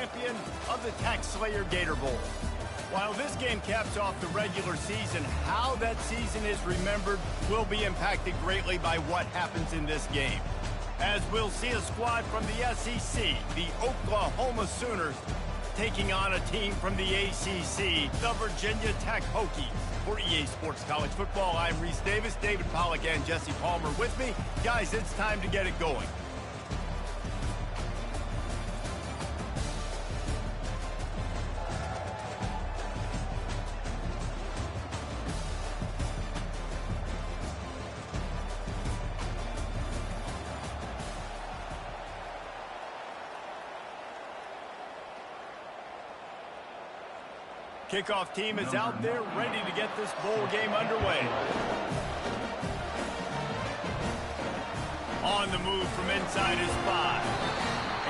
champion of the TaxSlayer Gator Bowl. While this game caps off the regular season, how that season is remembered will be impacted greatly by what happens in this game. As we'll see a squad from the SEC, the Oklahoma Sooners, taking on a team from the ACC, the Virginia Tech Hokies. For EA Sports College Football, I'm Reese Davis, David Pollack, and Jesse Palmer with me. Guys, it's time to get it going. Kickoff team is out there ready to get this bowl game underway. On the move from inside his spot.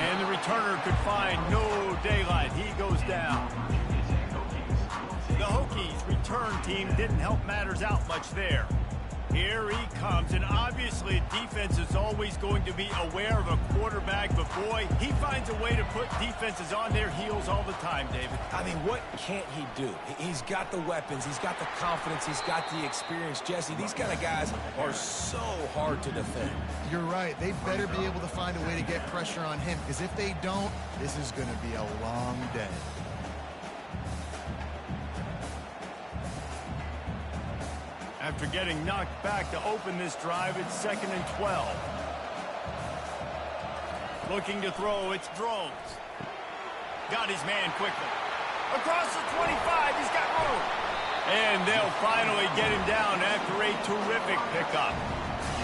And the returner could find no daylight. He goes down. The Hokies return team didn't help matters out much there. Here he comes, and obviously defense is always going to be aware of a quarterback, but boy, he finds a way to put defenses on their heels all the time, David. I mean, what can't he do? He's got the weapons, he's got the confidence, he's got the experience. Jesse, these kind of guys are so hard to defend. You're right. They better be able to find a way to get pressure on him, because if they don't, this is going to be a long day. After getting knocked back to open this drive, it's 2nd and 12. Looking to throw, it's Drones. Got his man quickly. Across the 25, he's got room. And they'll finally get him down after a terrific pickup.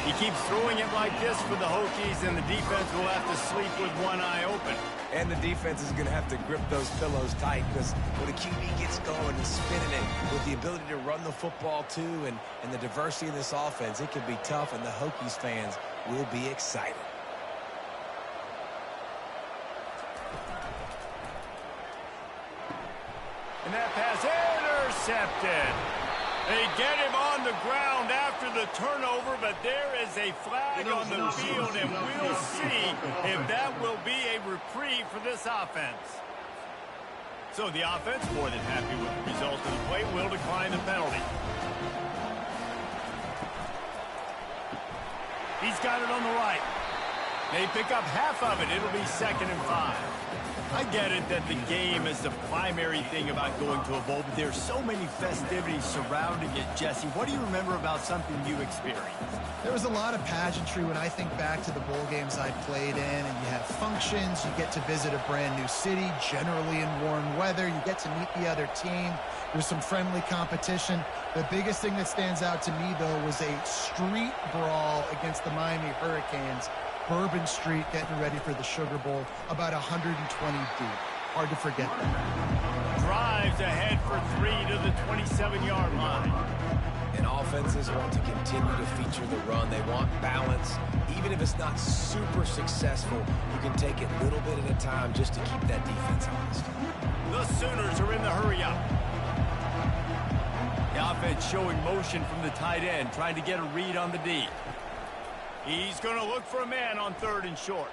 He keeps throwing it like this for the Hokies, and the defense will have to sleep with one eye open. And the defense is going to have to grip those pillows tight, because when a QB gets going and spinning it with the ability to run the football too and the diversity of this offense, it can be tough, and the Hokies fans will be excited. And that pass intercepted. They get him on the ground after the turnover, but there is a flag on the field, and we'll see if that will be a reprieve for this offense. So the offense, more than happy with the result of the play, will decline the penalty. He's got it on the right. They pick up half of it. It'll be 2nd and 5. I get it that the game is the primary thing about going to a bowl, but there's so many festivities surrounding it. Jesse, what do you remember about something you experienced? There was a lot of pageantry when I think back to the bowl games I played in, and you have functions, you get to visit a brand new city, generally in warm weather, you get to meet the other team, there's some friendly competition. The biggest thing that stands out to me, though, was a street brawl against the Miami Hurricanes. Bourbon Street getting ready for the Sugar Bowl, about 120 deep. Hard to forget that. Drives ahead for 3 to the 27-yard line. And offenses want to continue to feature the run. They want balance. Even if it's not super successful, you can take it little bit at a time just to keep that defense honest. The Sooners are in the hurry-up. The offense showing motion from the tight end, trying to get a read on the D. He's going to look for a man on 3rd and short.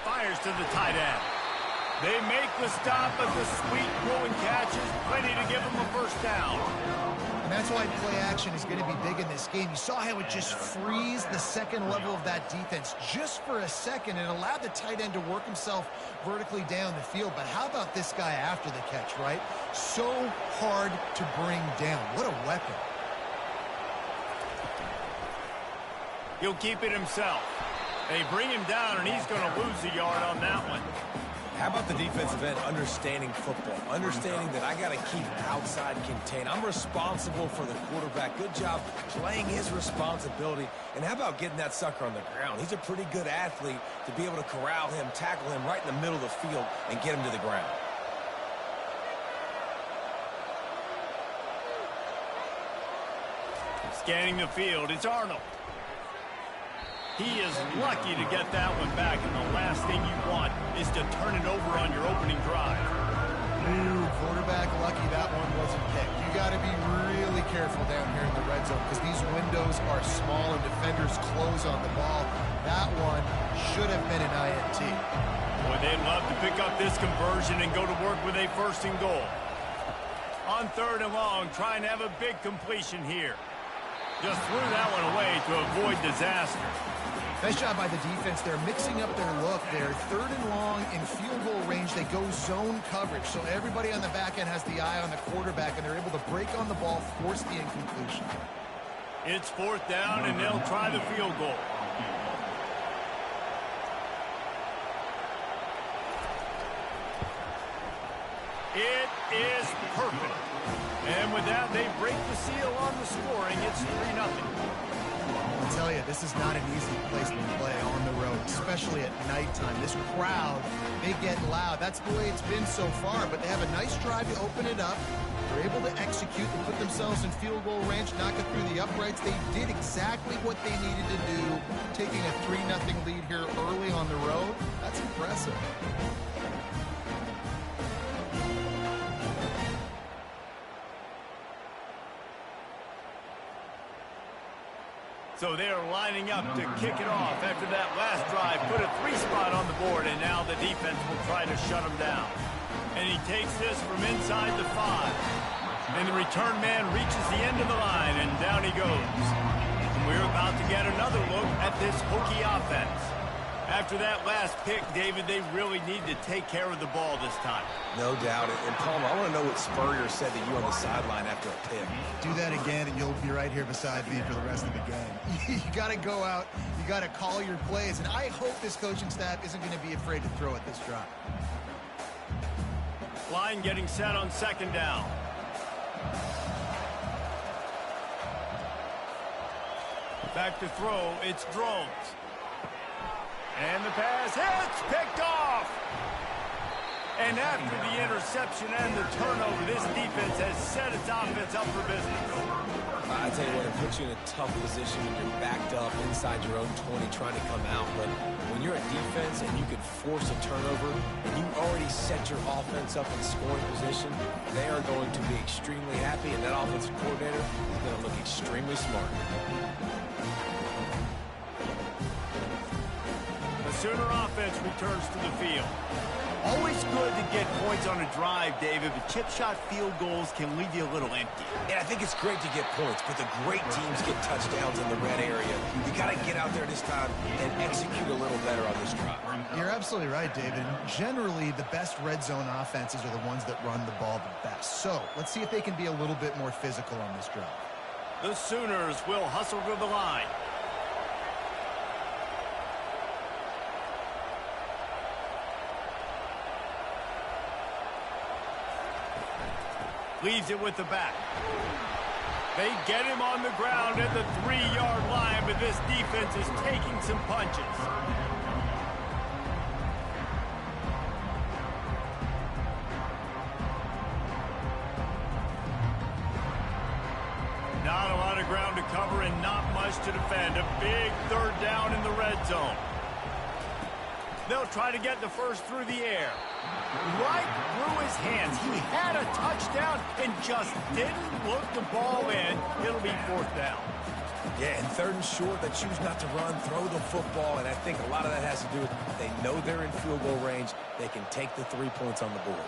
Fires to the tight end. They make the stop, but the sweet throwing catch is plenty to give him a first down. And that's why play action is going to be big in this game. You saw how it just freezed the second level of that defense just for a second and allowed the tight end to work himself vertically down the field. But how about this guy after the catch, right? So hard to bring down. What a weapon. He'll keep it himself. They bring him down, and he's going to lose a yard on that one. How about the defensive end understanding football, understanding that I got to keep outside contained. I'm responsible for the quarterback. Good job playing his responsibility. And how about getting that sucker on the ground? He's a pretty good athlete to be able to corral him, tackle him right in the middle of the field, and get him to the ground. Scanning the field, it's Arnold. He is lucky to get that one back, and the last thing you want is to turn it over on your opening drive. Ooh, quarterback lucky that one wasn't picked. You got to be really careful down here in the red zone because these windows are small and defenders close on the ball. That one should have been an INT. Boy, they'd love to pick up this conversion and go to work with a 1st and goal. On 3rd and long, trying to have a big completion here. Just threw that one away to avoid disaster. Nice job by the defense. They're mixing up their look. They're 3rd and long in field goal range. They go zone coverage. So everybody on the back end has the eye on the quarterback, and they're able to break on the ball, force the incompletion. It's 4th down, and they'll try the field goal. It is perfect. And with that, they break the seal on the scoring. It's 3-0. I'll tell you, this is not an easy place to play on the road, especially at nighttime. This crowd, they get loud. That's the way it's been so far, but they have a nice drive to open it up. They're able to execute and put themselves in field goal range, knock it through the uprights. They did exactly what they needed to do, taking a 3-0 lead here early on the road. That's impressive. So they are lining up to kick it off after that last drive. Put a 3-spot on the board, and now the defense will try to shut him down. And he takes this from inside the 5. And the return man reaches the end of the line, and down he goes. And we're about to get another look at this Hokie offense. After that last pick, David, they really need to take care of the ball this time. No doubt. And Palmer, I want to know what Spurrier said to you on the sideline after a pick. Do that again, and you'll be right here beside me for the rest of the game. You got to go out. You got to call your plays. And I hope this coaching staff isn't going to be afraid to throw at this drop. Line getting set on 2nd down. Back to throw. It's Drones. And the pass hits, picked off. And after the interception and the turnover, this defense has set its offense up for business. I tell you what, it puts you in a tough position when you're backed up inside your own 20 trying to come out. But when you're a defense and you can force a turnover and you already set your offense up in scoring position, they are going to be extremely happy, and that offensive coordinator is going to look extremely smart. Sooner offense returns to the field. Always good to get points on a drive, David, but chip shot field goals can leave you a little empty. And I think it's great to get points, but the great teams get touchdowns in the red area. You got to get out there this time and execute a little better on this drive. You're absolutely right, David. Generally, the best red zone offenses are the ones that run the ball the best. So let's see if they can be a little bit more physical on this drive. The Sooners will hustle to the line. Leaves it with the back. They get him on the ground at the 3-yard line, but this defense is taking some punches. Not a lot of ground to cover and not much to defend. A big 3rd down in the red zone. They'll try to get the first through the air. Right through his hands. He had a touchdown and just didn't look the ball in. It'll be 4th down. Yeah, and 3rd and short, they choose not to run, throw the football, and I think a lot of that has to do with they know they're in field goal range. They can take the 3 points on the board.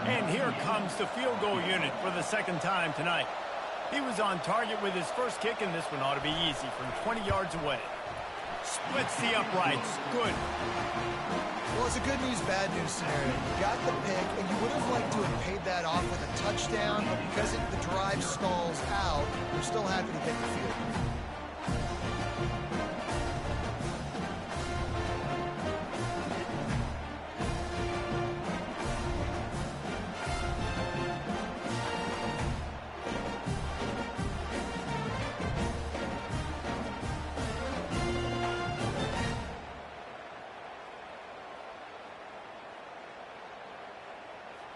And here comes the field goal unit for the 2nd time tonight. He was on target with his first kick, and this one ought to be easy from 20 yards away. Splits the uprights. Good. Well, it's a good news, bad news scenario. You got the pick, and you would have liked to have paid that off with a touchdown, but because the drive stalls out, you're still happy to get the field.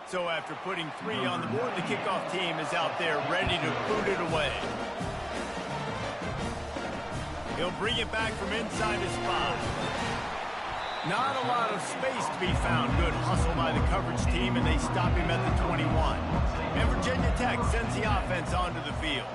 So after putting 3 on the board, the kickoff team is out there ready to boot it away. He'll bring it back from inside his 5. Not a lot of space to be found. Good hustle by the coverage team, and they stop him at the 21. And Virginia Tech sends the offense onto the field.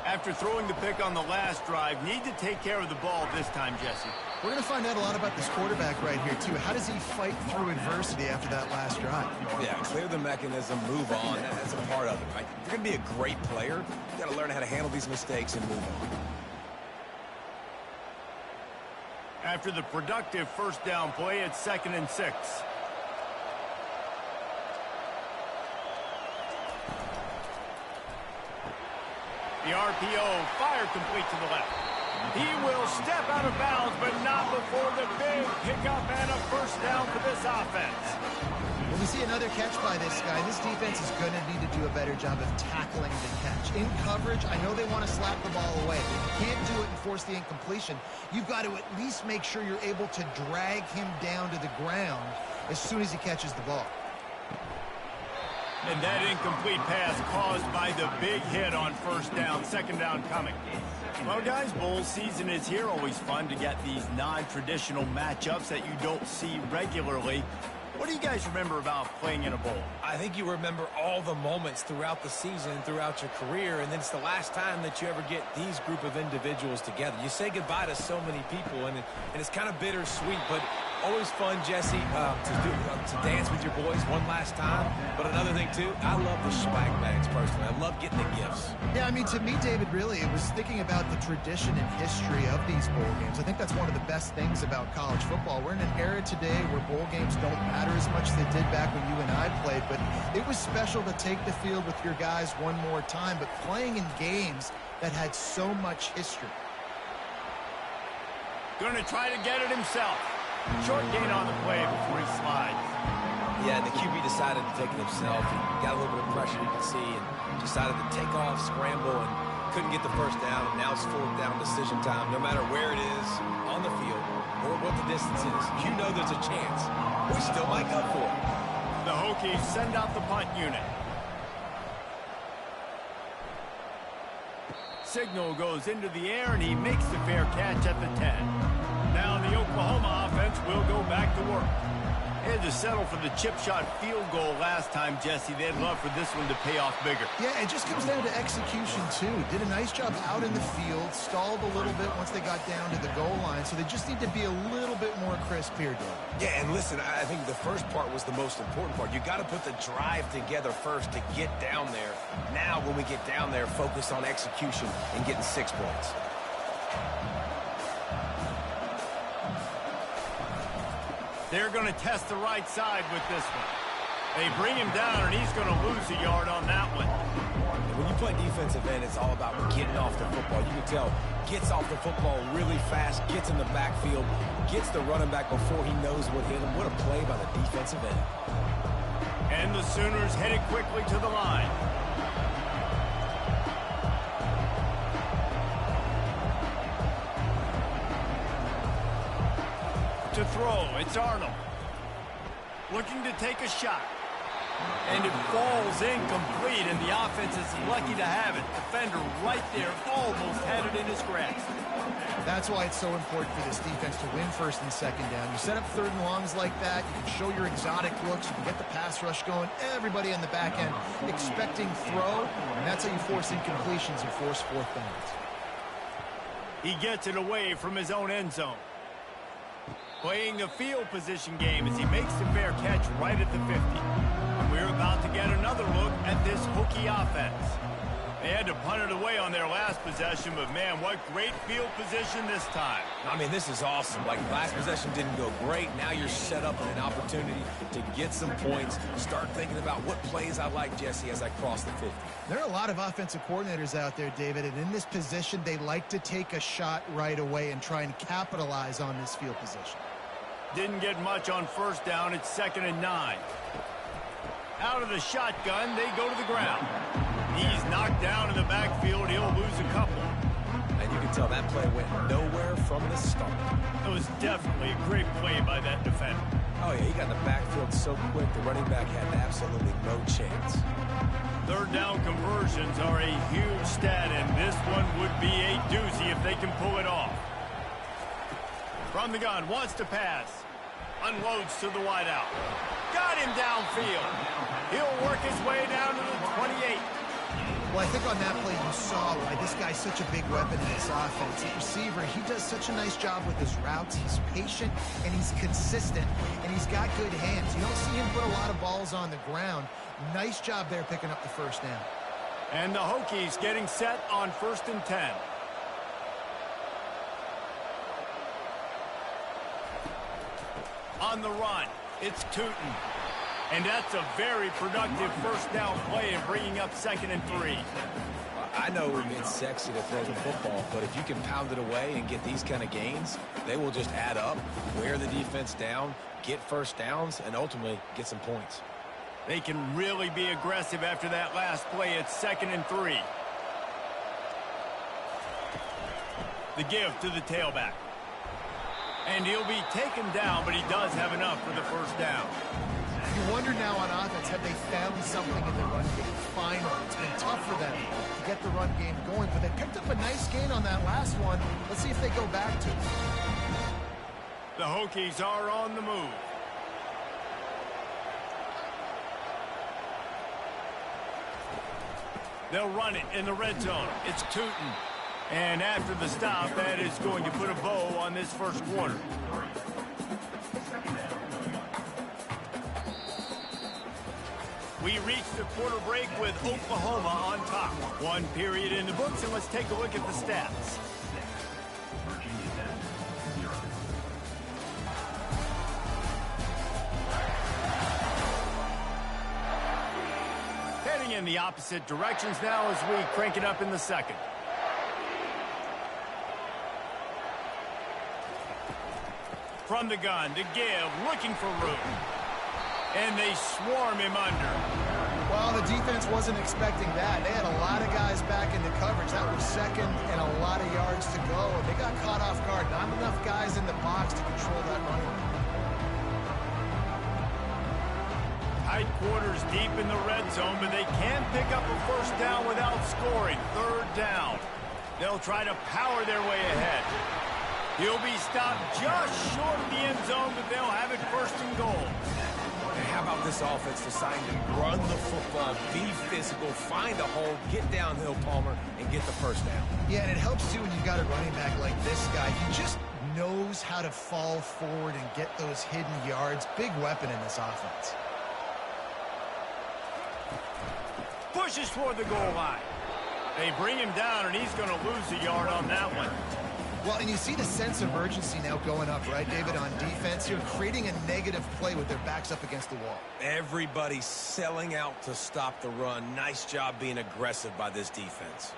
After throwing the pick on the last drive, need to take care of the ball this time, Jesse. We're going to find out a lot about this quarterback right here, too. How does he fight through adversity after that last drive? Yeah, clear the mechanism, move on. That's a part of it, right? If you're going to be a great player, you got to learn how to handle these mistakes and move on. After the productive first down play, it's 2nd and 6. The RPO, fire complete to the left. He will step out of bounds, but not before the big pickup and a first down for this offense. When we see another catch by this guy, this defense is going to need to do a better job of tackling the catch. In coverage, I know they want to slap the ball away, but you can't do it and force the incompletion. You've got to at least make sure you're able to drag him down to the ground as soon as he catches the ball. And that incomplete pass caused by the big hit on first down, 2nd down coming. Well, guys, bowl season is here. Always fun to get these non-traditional matchups that you don't see regularly. What do you guys remember about playing in a bowl? I think you remember all the moments throughout the season, throughout your career, and then it's the last time that you ever get these group of individuals together. You say goodbye to so many people, and it's kind of bittersweet, but always fun, Jesse, to dance with your boys one last time. But another thing, too, I love the swag bags, personally. I love getting the gifts. Yeah, I mean, to me, David, really, it was thinking about the tradition and history of these bowl games. I think that's one of the best things about college football. We're in an era today where bowl games don't matter as much as they did back when you and I played, but it was special to take the field with your guys one more time, but playing in games that had so much history. Going to try to get it himself. Short gain on the play before he slides. Yeah, the QB decided to take it himself. He got a little bit of pressure, you can see, and decided to take off, scramble, and couldn't get the first down. And now it's 4th down decision time. No matter where it is on the field or what the distance is, you know there's a chance. We still might go for it. The Hokies send out the punt unit. Signal goes into the air, and he makes the fair catch at the 10. Now the Oklahoma offense will go back to work. They had to settle for the chip shot field goal last time, Jesse. They'd love for this one to pay off bigger. Yeah, it just comes down to execution, too. Did a nice job out in the field, stalled a little bit once they got down to the goal line, so they just need to be a little bit more crisp here, Dave. Yeah, and listen, I think the first part was the most important part. You got to put the drive together first to get down there. Now, when we get down there, focus on execution and getting 6 points. They're going to test the right side with this one. They bring him down, and he's going to lose a yard on that one. When you play defensive end, it's all about getting off the football. You can tell, gets off the football really fast, gets in the backfield, gets the running back before he knows what hit him. What a play by the defensive end. And the Sooners headed quickly to the line. To throw, it's Arnold. Looking to take a shot. And it falls incomplete, and the offense is lucky to have it. Defender right there, almost had it in his grasp. That's why it's so important for this defense to win 1st and 2nd down. You set up 3rd and longs like that, you can show your exotic looks, you can get the pass rush going, everybody on the back end expecting throw, and that's how you force incompletions and force 4th downs. He gets it away from his own end zone. Playing the field position game as he makes the fair catch right at the 50. And we're about to get another look at this Hokie offense. They had to punt it away on their last possession, but man, what great field position this time. I mean, this is awesome. Like, last possession didn't go great. Now you're set up with an opportunity to get some points. Start thinking about what plays I like, Jesse, as I cross the 50. There are a lot of offensive coordinators out there, David, and in this position, they like to take a shot right away and try and capitalize on this field position. Didn't get much on first down. It's 2nd and 9. Out of the shotgun, they go to the ground. He's knocked down in the backfield. He'll lose a couple. And you can tell that play went nowhere from the start. It was definitely a great play by that defender. Oh, yeah, he got in the backfield so quick, the running back had absolutely no chance. 3rd down conversions are a huge stat, and this one would be a doozy if they can pull it off. From the gun, wants to pass. Unloads to the wideout. Got him downfield. He'll work his way down to the 28. Well, I think on that play you saw why this guy's such a big weapon in this offense. The receiver, he does such a nice job with his routes. He's patient, and he's consistent, and he's got good hands. You don't see him put a lot of balls on the ground. Nice job there picking up the first down. And the Hokies getting set on 1st and 10. On the run, it's Tootin. And that's a very productive first down play and bringing up 2nd and 3. I know it's sexy to throw the football, but if you can pound it away and get these kind of gains, they will just add up, wear the defense down, get first downs, and ultimately get some points. They can really be aggressive after that last play. It's 2nd and 3. The give to the tailback. And he'll be taken down, but he does have enough for the first down. You wonder now on offense, have they found something in the run game? Finally, it's been tough for them to get the run game going, but they picked up a nice gain on that last one. Let's see if they go back to it. The Hokies are on the move. They'll run it in the red zone. It's Tootin. And after the stop, that is going to put a bow on this first quarter. We reach the quarter break with Oklahoma on top. 1 period in the books, and let's take a look at the stats. Heading in the opposite directions now as we crank it up in the second. From the gun, to give, looking for room. And they swarm him under. Well, the defense wasn't expecting that. They had a lot of guys back into coverage. That was second and a lot of yards to go. They got caught off guard. Not enough guys in the box to control that running. Tight quarters deep in the red zone, but they can pick up a first down without scoring. 3rd down. They'll try to power their way ahead. He'll be stopped just short of the end zone, but they'll have it 1st and goal. And how about this offense deciding to run the football, be physical, find a hole, get downhill, Palmer, and get the first down? Yeah, and it helps, too, when you've got a running back like this guy. He just knows how to fall forward and get those hidden yards. Big weapon in this offense. Pushes toward the goal line. They bring him down, and he's going to lose a yard on that one. Well, and you see the sense of urgency now going up, right, David, on defense here, creating a negative play with their backs up against the wall. Everybody's selling out to stop the run. Nice job being aggressive by this defense.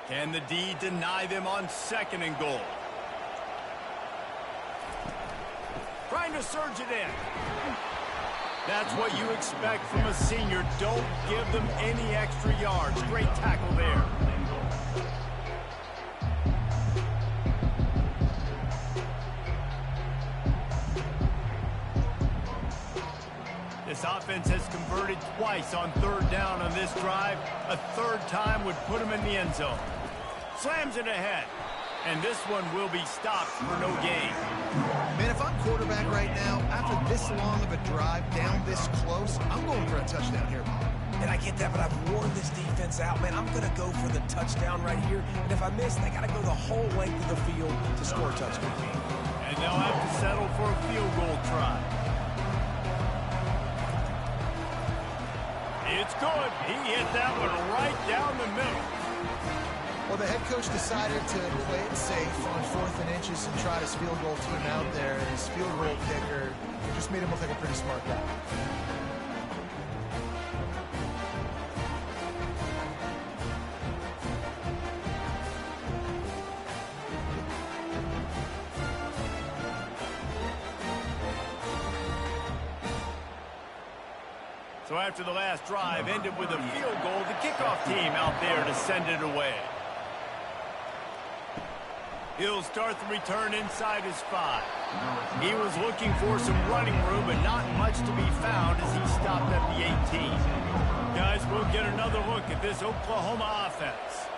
Can the D deny them on 2nd and goal? Trying to surge it in. That's what you expect from a senior. Don't give them any extra yards. Great tackle there. This offense has converted twice on 3rd down on this drive. A 3rd time would put him in the end zone. Slams it ahead. And this one will be stopped for no gain. Man, if I'm quarterback right now, after this long of a drive down this close, I'm going for a touchdown here. And I get that, but I've worn this defense out, man. I'm going to go for the touchdown right here. And if I miss, they got to go the whole length of the field to score a touchdown. And they'll have to settle for a field goal try. It's good. He hit that one right down the middle. Well, the head coach decided to play it safe on 4th and inches and try his field goal team out there. And his field goal kicker just made him look like a pretty smart guy. So after the last drive ended with a field goal, the kickoff team out there to send it away. He'll start the return inside his 5. He was looking for some running room, but not much to be found as he stopped at the 18. Guys, we'll get another look at this Oklahoma offense.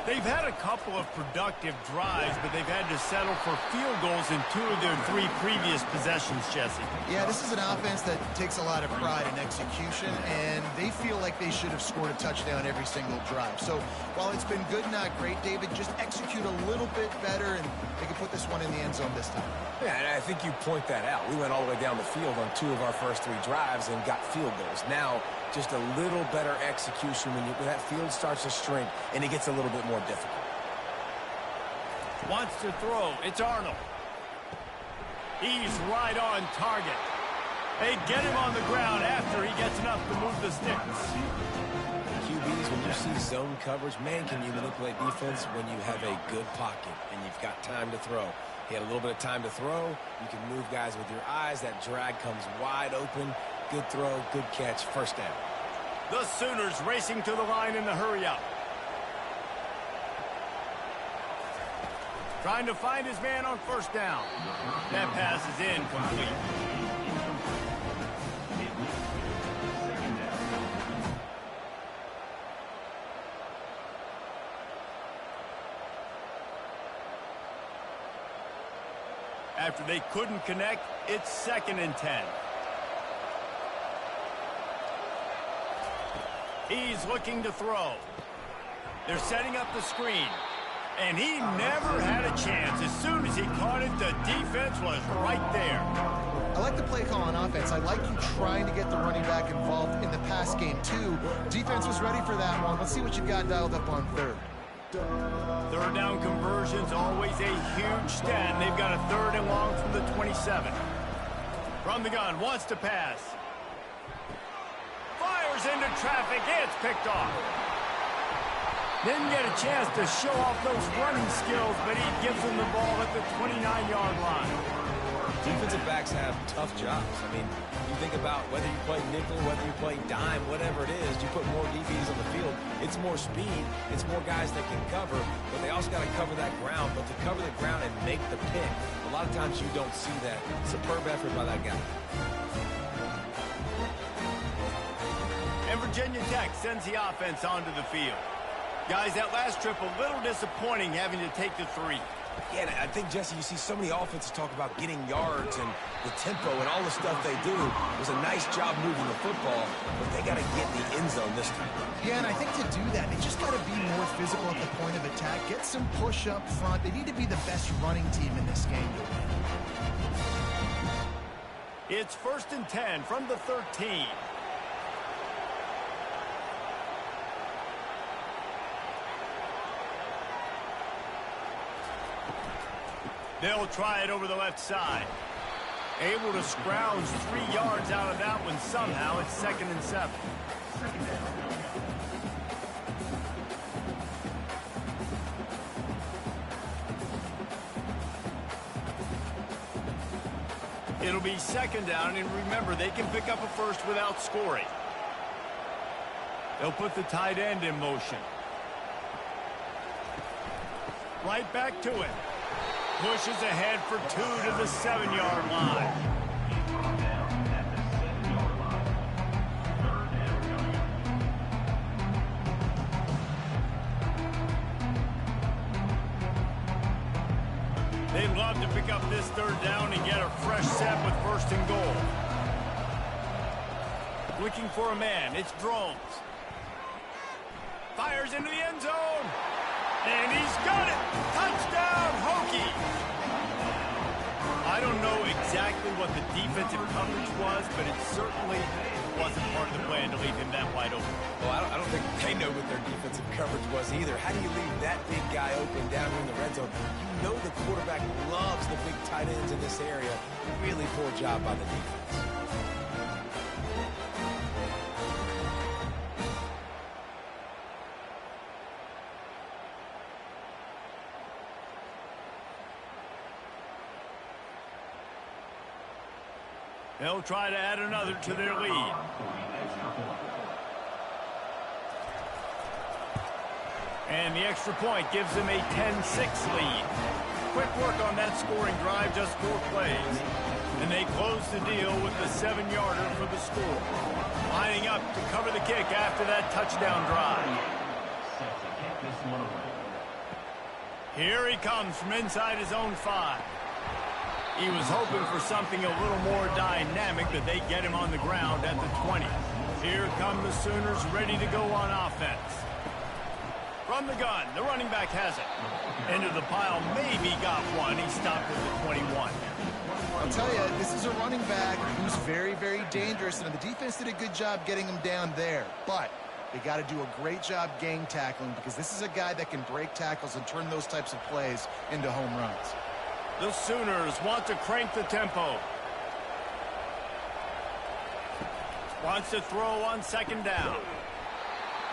They've had a couple of productive drives, but they've had to settle for field goals in 2 of their 3 previous possessions, Jesse. Yeah, this is an offense that takes a lot of pride in execution, and they feel like they should have scored a touchdown every single drive. So while it's been good, not great, David, just execute a little bit better, and they can put this one in the end zone this time. Yeah, and I think you point that out. We went all the way down the field on 2 of our first 3 drives and got field goals. Now, just a little better execution when that field starts to shrink and it gets a little bit more difficult. Wants to throw. It's Arnold. He's right on target. They get him on the ground after he gets enough to move the sticks. QBs, when you see zone coverage, man, can you manipulate defense when you have a good pocket and you've got time to throw. He had a little bit of time to throw. You can move guys with your eyes. That drag comes wide open. Good throw, good catch, first down. The Sooners racing to the line in the hurry-up. Trying to find his man on first down. That pass is incomplete. After they couldn't connect, it's 2nd and 10. He's looking to throw. They're setting up the screen. And he never had a chance. As soon as he caught it, the defense was right there. I like the play call on offense. I like you trying to get the running back involved in the pass game, too. Defense was ready for that one. Let's see what you've got dialed up on 3rd. 3rd down conversion's always a huge stat. They've got a 3rd and long from the 27. From the gun, wants to pass. Fires into traffic. It's picked off. Didn't get a chance to show off those running skills, but he gives them the ball at the 29-yard line. Defensive backs have tough jobs. I mean, you think about whether you play nickel, whether you play dime, whatever it is, you put more DBs on the field. It's more speed. It's more guys that can cover, but they also got to cover that ground. But to cover the ground and make the pick, a lot of times you don't see that. Superb effort by that guy. And Virginia Tech sends the offense onto the field. Guys, that last trip a little disappointing having to take the 3. Yeah, I think, Jesse, you see so many offenses talk about getting yards and the tempo and all the stuff they do. It was a nice job moving the football, but they got to get in the end zone this time. Yeah, and I think to do that, they just got to be more physical at the point of attack. Get some push up front. They need to be the best running team in this game to win. It's 1st and 10 from the 13. They'll try it over the left side. Able to scrounge 3 yards out of that one somehow. It's 2nd and 7. It'll be 2nd down, and remember, they can pick up a first without scoring. They'll put the tight end in motion. Right back to it. Pushes ahead for 2 to the 7-yard line. They'd love to pick up this 3rd down and get a fresh set with 1st and goal. Looking for a man. It's Drones. Fires into the end zone. And he's got it! Touchdown, Hokies! I don't know exactly what the defensive coverage was, but it certainly wasn't part of the plan to leave him that wide open. Well, I don't think they know what their defensive coverage was either. How do you leave that big guy open down here in the red zone? You know the quarterback loves the big tight ends in this area. Really poor job by the defense. They'll try to add another to their lead. And the extra point gives them a 10-6 lead. Quick work on that scoring drive, just 4 plays. And they close the deal with the 7-yarder for the score. Lining up to cover the kick after that touchdown drive. Here he comes from inside his own 5. He was hoping for something a little more dynamic, but they get him on the ground at the 20. Here come the Sooners ready to go on offense. From the gun, the running back has it. Into the pile, maybe got one. He stopped at the 21. I'll tell you, this is a running back who's very, very dangerous, and the defense did a good job getting him down there. But they got to do a great job gang tackling, because this is a guy that can break tackles and turn those types of plays into home runs. The Sooners want to crank the tempo. Wants to throw on 2nd down.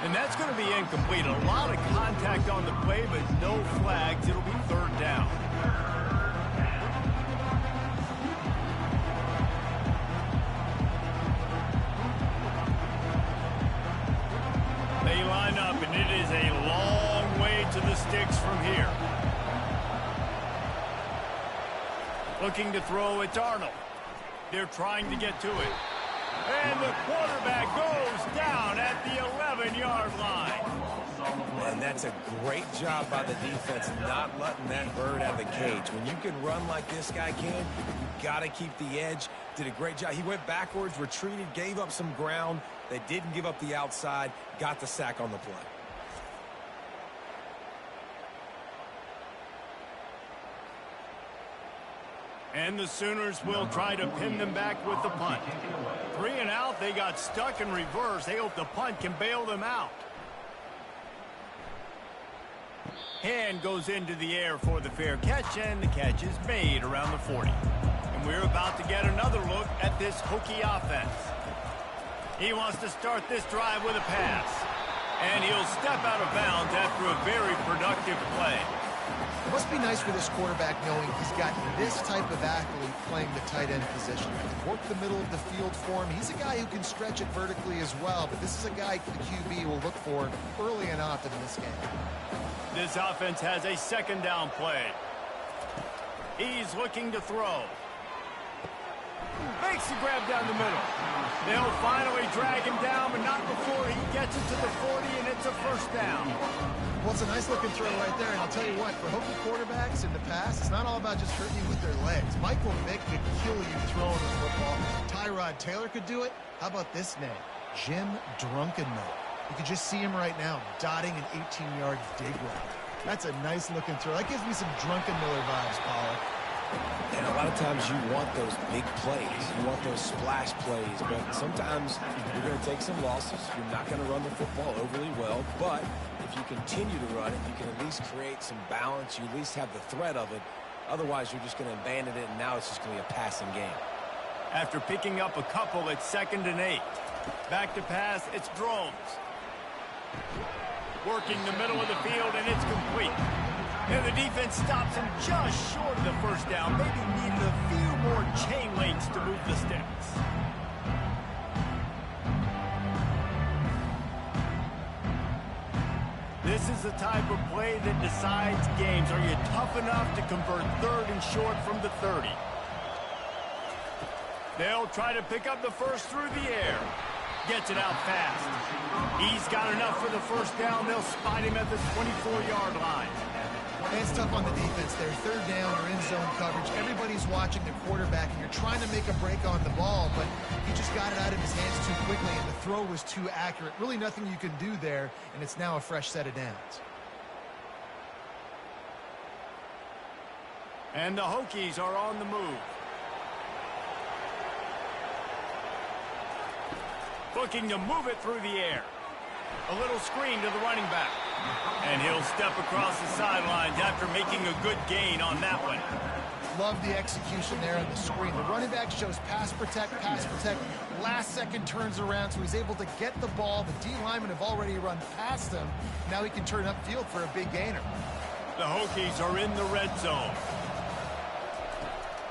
And that's going to be incomplete. A lot of contact on the play, but no flags. It'll be 3rd down. They line up, and it is a long way to the sticks from here. Looking to throw, it's Arnold. They're trying to get to it. And the quarterback goes down at the 11-yard line. And that's a great job by the defense, not letting that bird out of the cage. When you can run like this guy can, you got to keep the edge. Did a great job. He went backwards, retreated, gave up some ground. They didn't give up the outside, got the sack on the play. And the Sooners will try to pin them back with the punt. 3 and out, they got stuck in reverse. They hope the punt can bail them out. Hand goes into the air for the fair catch, and the catch is made around the 40. And we're about to get another look at this Hokie offense. He wants to start this drive with a pass. And he'll step out of bounds after a very productive play. It must be nice for this quarterback knowing he's got this type of athlete playing the tight end position. Work the middle of the field for him. He's a guy who can stretch it vertically as well, but this is a guy the QB will look for early and often in this game. This offense has a 2nd down play. He's looking to throw. Makes the grab down the middle. They'll finally drag him down, but not before he gets it to the 40, and it's a 1st down. Well, it's a nice-looking throw right there, and I'll tell you what, for Hokie quarterbacks in the past, it's not all about just hurting you with their legs. Michael Vick could kill you throwing the football. Tyrod Taylor could do it. How about this name? Jim Drunkenmiller. You can just see him right now, dotting an 18-yard dig route. That's a nice-looking throw. That gives me some Drunkenmiller vibes, Pollard. And a lot of times you want those big plays. You want those splash plays. But sometimes you're going to take some losses. You're not going to run the football overly well. But if you continue to run it, you can at least create some balance. You at least have the threat of it. Otherwise, you're just going to abandon it, and now it's just going to be a passing game. After picking up a couple, it's 2nd and 8. Back to pass, it's Drones. Working the middle of the field, and it's complete. And the defense stops him just short of the 1st down. Maybe needed a few more chain links to move the sticks. This is the type of play that decides games. Are you tough enough to convert 3rd and short from the 30? They'll try to pick up the 1st through the air. Gets it out fast. He's got enough for the 1st down. They'll spot him at the 24-yard line. And it's tough on the defense there. 3rd down or in zone coverage. Everybody's watching the quarterback, and you're trying to make a break on the ball, but he just got it out of his hands too quickly, and the throw was too accurate. Really nothing you can do there, and it's now a fresh set of downs. And the Hokies are on the move. Looking to move it through the air. A little screen to the running back. And he'll step across the sidelines after making a good gain on that one. Love the execution there on the screen. The running back shows pass protect, last second turns around, so he's able to get the ball. The D linemen have already run past him. Now he can turn upfield for a big gainer. The Hokies are in the red zone.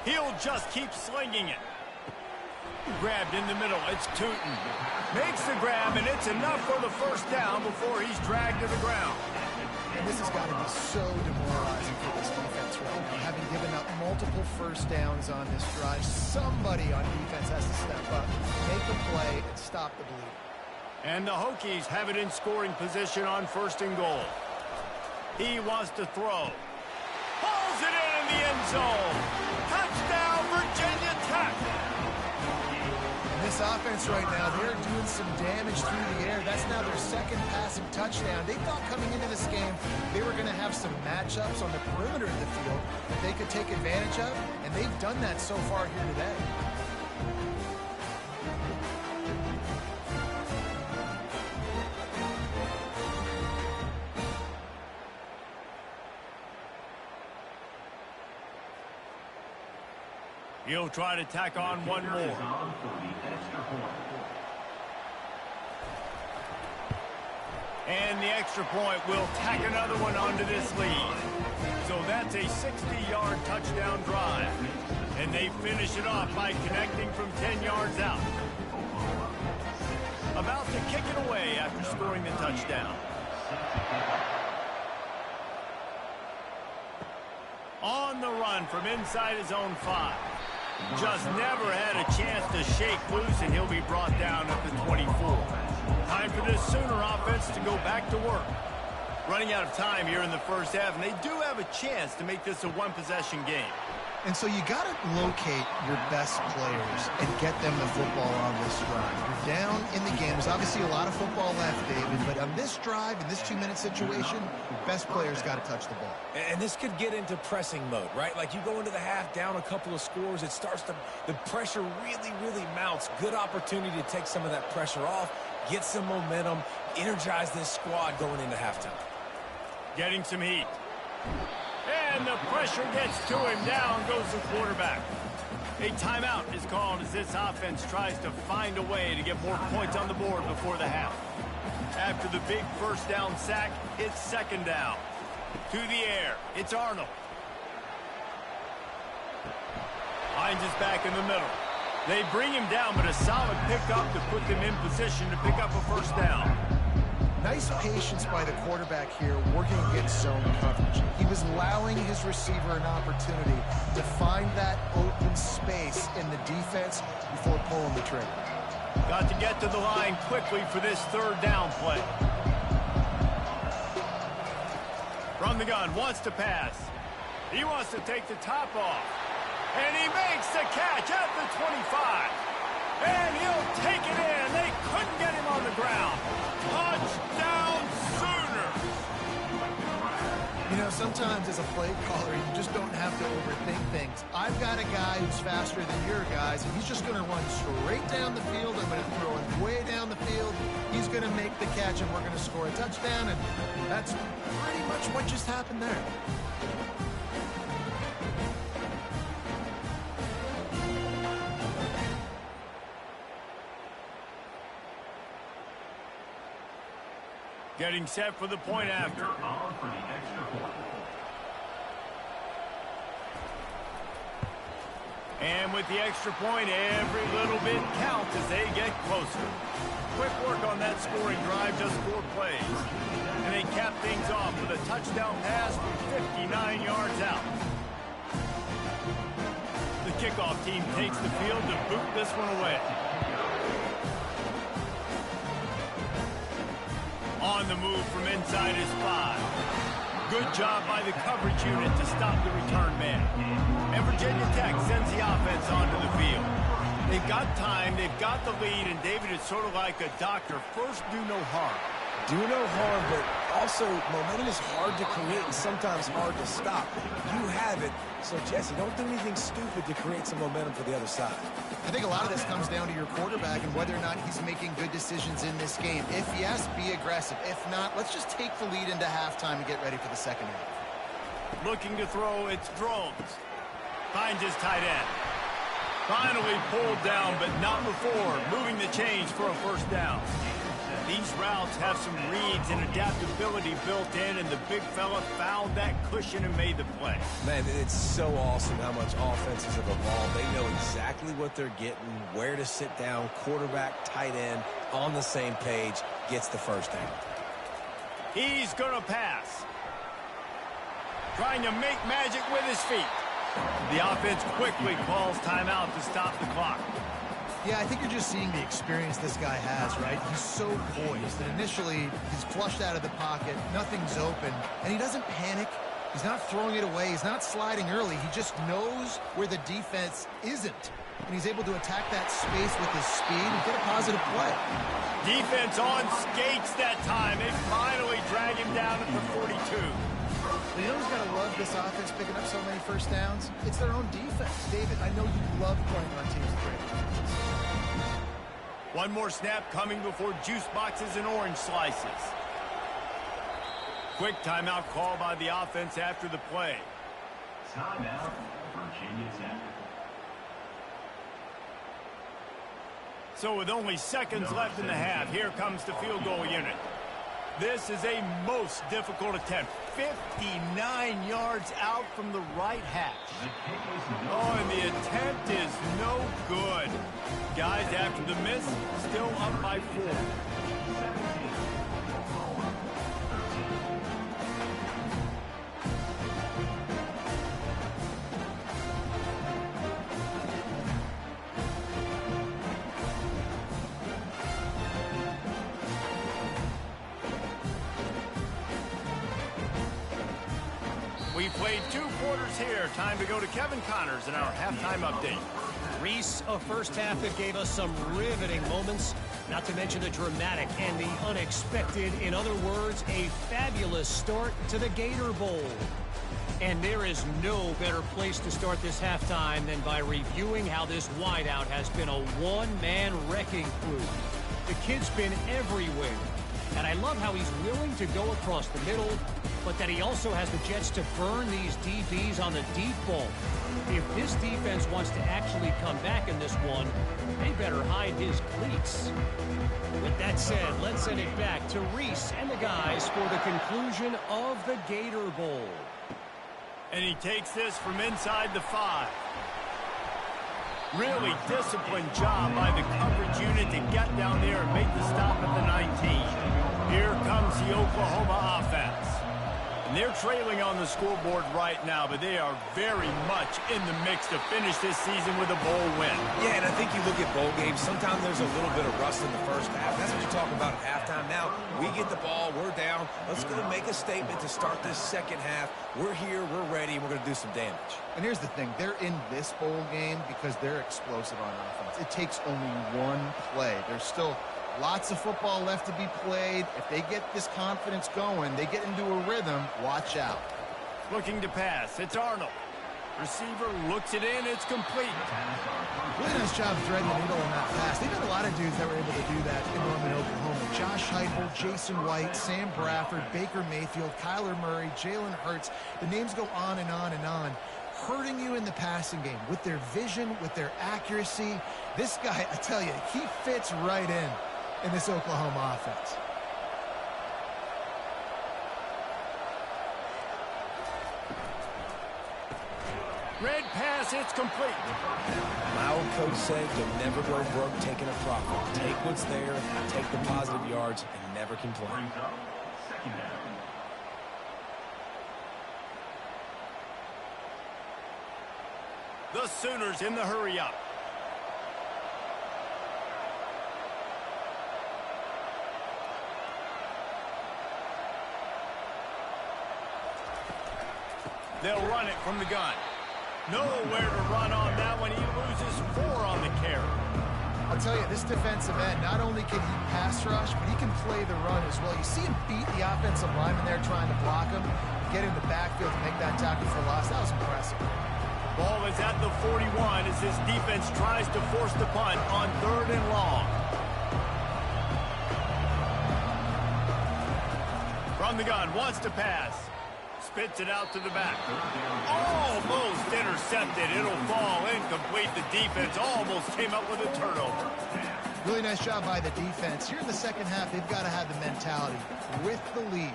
He'll just keep slinging it. Grabbed in the middle, it's Tootin. Makes the grab, and it's enough for the 1st down before he's dragged to the ground. And this has got to be so demoralizing for this defense right now. Having given up multiple 1st downs on this drive, somebody on defense has to step up, make a play, and stop the bleeding. And the Hokies have it in scoring position on 1st and goal. He wants to throw. Pulls it in the end zone. Touchdown, Virginia Tech. This offense right now, they're doing some damage through the air. That's now their second passing touchdown. They thought coming into this game they were going to have some matchups on the perimeter of the field that they could take advantage of, and they've done that so far here today. He'll try to tack on one more. And the extra point will tack another one onto this lead. So that's a 60-yard touchdown drive. And they finish it off by connecting from 10 yards out. About to kick it away after scoring the touchdown. On the run from inside his own 5. Just never had a chance to shake loose, and he'll be brought down at the 24. Time for this Sooner offense to go back to work. Running out of time here in the first half, and they do have a chance to make this a one-possession game. And so you got to locate your best players and get them the football on this drive. You're down in the game. There's obviously a lot of football left, David, but on this drive, in this 2-minute situation, best players got to touch the ball. And this could get into pressing mode, right? Like you go into the half down a couple of scores, it starts to, the pressure really mounts. Good opportunity to take some of that pressure off, get some momentum, energize this squad going into halftime. Getting some heat. And the pressure gets to him. Down goes the quarterback. A timeout is called as this offense tries to find a way to get more points on the board before the half. After the big first down sack, it's second down. To the air, it's Arnold. Finds his back in the middle. They bring him down, but a solid pickup to put them in position to pick up a first down. Nice patience by the quarterback here working against zone coverage. He was allowing his receiver an opportunity to find that open space in the defense before pulling the trigger. Got to get to the line quickly for this third down play. From the gun, wants to pass. He wants to take the top off. And he makes the catch at the 25. And he'll take it in. They couldn't get him on the ground. Touchdown Sooner. You know, sometimes as a play caller, you just don't have to overthink things. I've got a guy who's faster than your guys, and he's just going to run straight down the field. I'm going to throw him way down the field. He's going to make the catch, and we're going to score a touchdown, and that's pretty much what just happened there. Getting set for the point after. And with the extra point, every little bit counts as they get closer. Quick work on that scoring drive, just 4 plays. And they cap things off with a touchdown pass from 59 yards out. The kickoff team takes the field to boot this one away. On the move from inside his 5. Good job by the coverage unit to stop the return man. And Virginia Tech sends the offense onto the field. They've got time, they've got the lead, and David is sort of like a doctor. First, do no harm. Do no harm, but also momentum is hard to create and sometimes hard to stop. You have it, so Jesse, don't do anything stupid to create some momentum for the other side. I think a lot of this comes down to your quarterback and whether or not he's making good decisions in this game. If yes, be aggressive. If not, let's just take the lead into halftime and get ready for the second half. Looking to throw, it's Drones. Finds his tight end. Finally pulled down, but not before. Moving the chains for a first down. These routes have some reads and adaptability built in, and the big fella found that cushion and made the play. Man, it's so awesome how much offenses have evolved. They know exactly what they're getting, where to sit down, quarterback, tight end, on the same page, gets the first down. He's going to pass. Trying to make magic with his feet. The offense quickly calls timeout to stop the clock. Yeah, I think you're just seeing the experience this guy has, right? He's so poised that initially he's flushed out of the pocket, nothing's open, and he doesn't panic. He's not throwing it away. He's not sliding early. He just knows where the defense isn't. And he's able to attack that space with his speed and get a positive play. Defense on skates that time. They finally drag him down at the 42. You know who's got to love this offense picking up so many first downs? It's their own defense. David, I know you love playing on teams with great defenses. One more snap coming before juice boxes and orange slices. Quick timeout call by the offense after the play. Timeout, Virginia Tech. So with only seconds left in the half, here comes the field goal unit. This is a most difficult attempt. 59 yards out from the right hash. Oh, and the attempt is no good. Guys, after the miss, still up by 4. We played 2 quarters here. Time to go to Kevin Connors in our halftime update. Reese, a first half that gave us some riveting moments, not to mention the dramatic and the unexpected. In other words, a fabulous start to the Gator Bowl. And there is no better place to start this halftime than by reviewing how this wideout has been a one-man wrecking crew. The kid's been everywhere. And I love how he's willing to go across the middle, but that he also has the jets to burn these DBs on the deep ball. If this defense wants to actually come back in this one, they better hide his cleats. With that said, let's send it back to Reese and the guys for the conclusion of the Gator Bowl. And he takes this from inside the 5. Really disciplined job by the coverage unit to get down there and make the stop at the 19. Here comes the Oklahoma offense. And they're trailing on the scoreboard right now, but they are very much in the mix to finish this season with a bowl win. Yeah, and I think you look at bowl games, sometimes there's a little bit of rust in the first half. That's what you're talking about at halftime. Now, we get the ball, we're down. Let's go make a statement to start this second half. We're here, we're ready, and we're going to do some damage. And here's the thing. They're in this bowl game because they're explosive on offense. It takes only one play. There's still lots of football left to be played. If they get this confidence going, they get into a rhythm, watch out. Looking to pass. It's Arnold. Receiver looks it in. It's complete. Really nice job threading the needle on that pass. They've got a lot of dudes that were able to do that in Norman, Oklahoma. Josh Heupel, Jason White, Sam Bradford, Baker Mayfield, Kyler Murray, Jalen Hurts. The names go on and on and on. Hurting you in the passing game with their vision, with their accuracy. This guy, I tell you, he fits right in this Oklahoma offense. Red pass, it's complete. My old coach said you'll never go broke taking a profit. Take what's there, take the positive yards, and never complain. The Sooners in the hurry-up. They'll run it from the gun. Nowhere to run on that one. He loses 4 on the carry. I'll tell you, this defensive end, not only can he pass rush, but he can play the run as well. You see him beat the offensive lineman there trying to block him, get in the backfield to make that tackle for loss. That was impressive. Ball is at the 41 as this defense tries to force the punt on 3rd and long. From the gun, wants to pass. Spits it out to the back. Almost intercepted. It'll fall incomplete. The defense almost came up with a turnover. Really nice job by the defense. Here in the second half, they've got to have the mentality with the lead.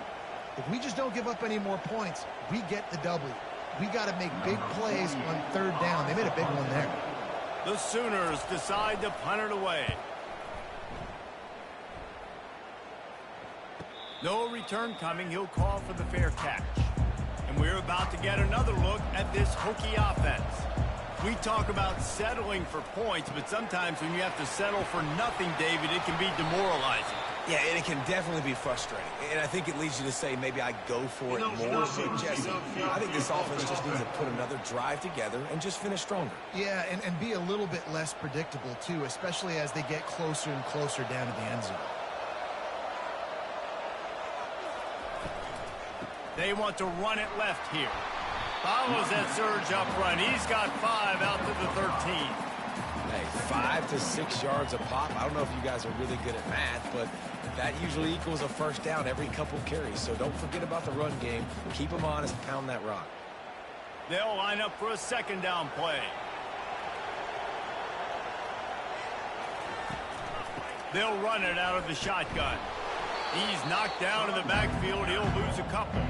If we just don't give up any more points, we get the W. We got to make big plays on 3rd down. They made a big one there. The Sooners decide to punt it away. No return coming. He'll call for the fair catch. And we're about to get another look at this Hokie offense. We talk about settling for points, but sometimes when you have to settle for nothing, David, it can be demoralizing. Yeah, and it can definitely be frustrating. And I think it leads you to say maybe I go for it more. But, Jesse, I think this offense just needs to put another drive together and just finish stronger. Yeah, and be a little bit less predictable, too, especially as they get closer and closer down to the end zone. They want to run it left here. Follows that surge up front. He's got 5 out to the 13. Hey, 5 to 6 yards a pop. I don't know if you guys are really good at math, but that usually equals a first down every couple carries. So don't forget about the run game. Keep them honest, pound that rock. They'll line up for a second down play. They'll run it out of the shotgun. He's knocked down in the backfield. He'll lose a couple.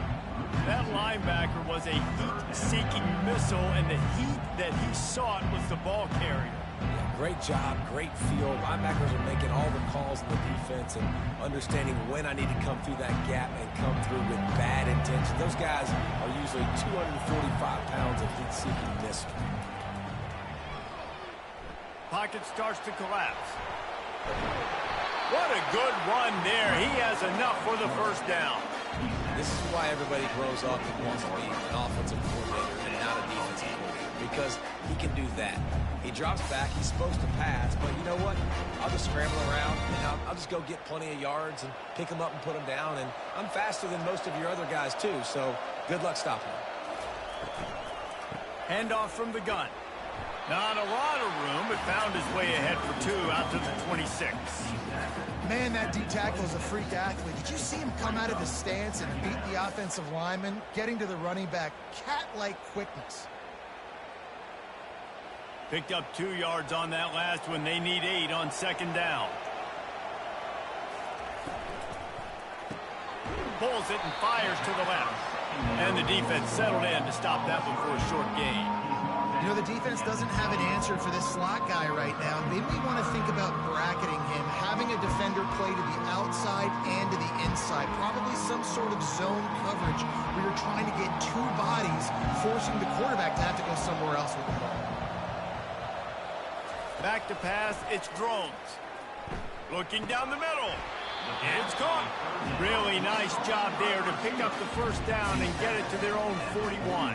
That linebacker was a heat-seeking missile, and the heat that he sought was the ball carrier. Yeah, great job, great feel. Linebackers are making all the calls in the defense and understanding when I need to come through that gap and come through with bad intention. Those guys are usually 245 pounds of heat-seeking missile. Pocket starts to collapse. What a good run there. He has enough for the first down. This is why everybody grows up and wants to be an offensive coordinator and not a defensive coordinator, because he can do that. He drops back. He's supposed to pass, but you know what? I'll just scramble around, and I'll just go get plenty of yards and pick them up and put them down, and I'm faster than most of your other guys, too, so good luck stopping him. Handoff from the gun. Not a lot of room, but found his way ahead for 2 out to the 26. Man, that D tackle is a freak athlete. Did you see him come out of his stance and beat the offensive lineman, getting to the running back? Cat-like quickness. Picked up 2 yards on that last one. They need 8 on second down. Pulls it and fires to the left. And the defense settled in to stop that one for a short gain. You know, the defense doesn't have an answer for this slot guy right now. They may want to think about bracketing him, having a defender play to the outside and to the inside. Probably some sort of zone coverage where you're trying to get 2 bodies, forcing the quarterback to have to go somewhere else with the ball. Back to pass, it's Drones. Looking down the middle. It's caught. Really nice job there to pick up the first down and get it to their own 41.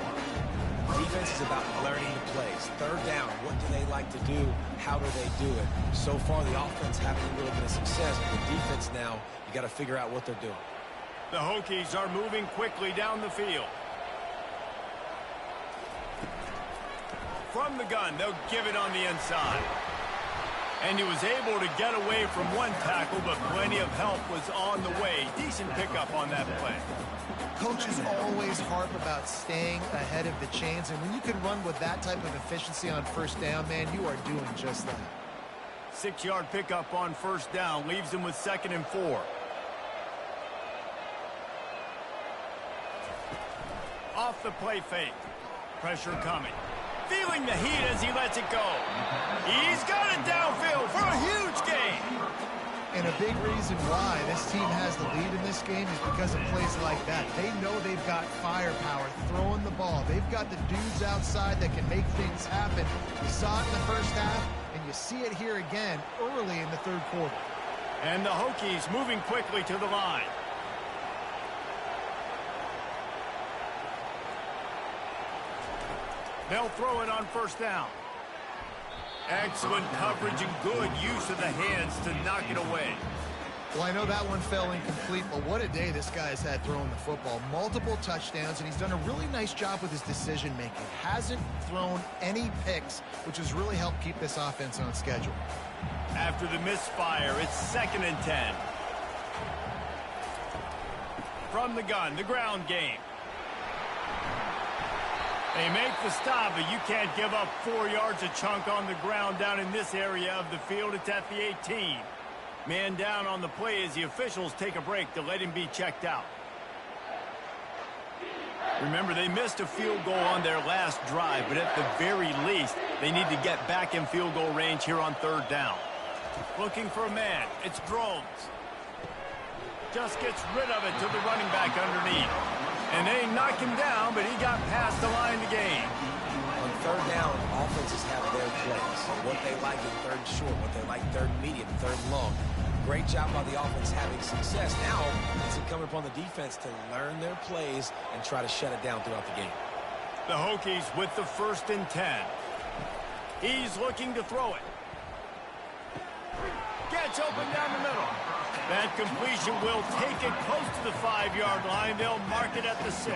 Defense is about learning the plays. Third down, what do they like to do? How do they do it? So far, the offense having a little bit of success, but the defense now, you got to figure out what they're doing. The Hokies are moving quickly down the field. From the gun, they'll give it on the inside. And he was able to get away from one tackle, but plenty of help was on the way. Decent pickup on that play. Coaches always harp about staying ahead of the chains, and when you can run with that type of efficiency on first down, man, you are doing just that. 6-yard pickup on first down leaves them with 2nd and 4. Off the play fake. Pressure coming. Feeling the heat as he lets it go. He's got it downfield for a huge gain. And a big reason why this team has the lead in this game is because of plays like that. They know they've got firepower throwing the ball. They've got the dudes outside that can make things happen. You saw it in the first half, and you see it here again early in the third quarter. And the Hokies moving quickly to the line. They'll throw it on first down. Excellent coverage and good use of the hands to knock it away. Well, I know that one fell incomplete, but what a day this guy's had throwing the football. Multiple touchdowns, and he's done a really nice job with his decision-making. Hasn't thrown any picks, which has really helped keep this offense on schedule. After the misfire, it's 2nd and 10. From the gun, the ground game. They make the stop, but you can't give up 4 yards a chunk on the ground down in this area of the field. It's at the 18. Man down on the play as the officials take a break to let him be checked out. Remember, they missed a field goal on their last drive, but at the very least, they need to get back in field goal range here on 3rd down. Looking for a man. It's Drones. Just gets rid of it to the running back underneath. And they knock him down, but he got past the line to gain. On 3rd down, offenses have their plays. What they like in 3rd short, what they like 3rd medium, 3rd long. Great job by the offense having success. Now it's incumbent upon the defense to learn their plays and try to shut it down throughout the game. The Hokies with the 1st and 10. He's looking to throw it. Gets open down the middle. That completion will take it close to the 5-yard line. They'll mark it at the 6.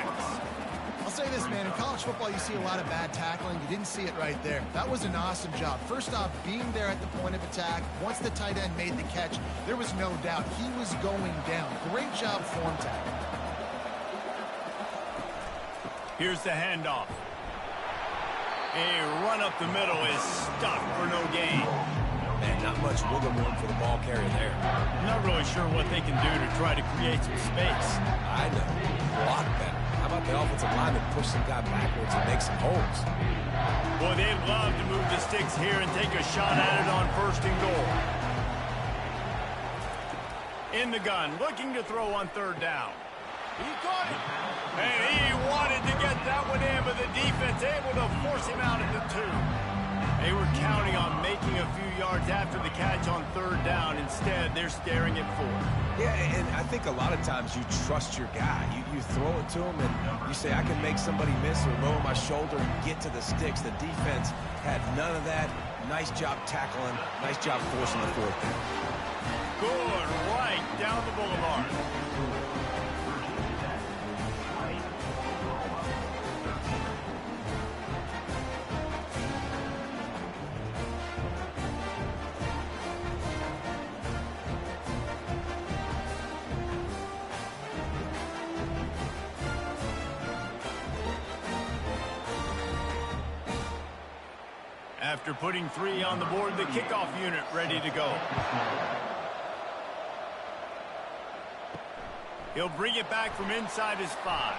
I'll say this, man. In college football, you see a lot of bad tackling. You didn't see it right there. That was an awesome job. First off, being there at the point of attack. Once the tight end made the catch, there was no doubt he was going down. Great job form tackling. Here's the handoff. A run up the middle is stopped for no gain. Man, not much wiggle room for the ball carrier there. Not really sure what they can do to try to create some space. I know. Block better. How about the offensive lineman push some guy backwards and make some holes? Boy, they'd love to move the sticks here and take a shot at it on 1st and goal. In the gun, looking to throw on 3rd down. He caught it. And he wanted to get that one in, but the defense able to force him out at the 2. They were counting on making a few yards after the catch on 3rd down. Instead, they're staring at 4. Yeah, and I think a lot of times you trust your guy. You throw it to him, and you say, I can make somebody miss or lower my shoulder and get to the sticks. The defense had none of that. Nice job tackling. Nice job forcing the 4th down. Good, right down the boulevard. After putting 3 on the board, the kickoff unit ready to go. He'll bring it back from inside his 5.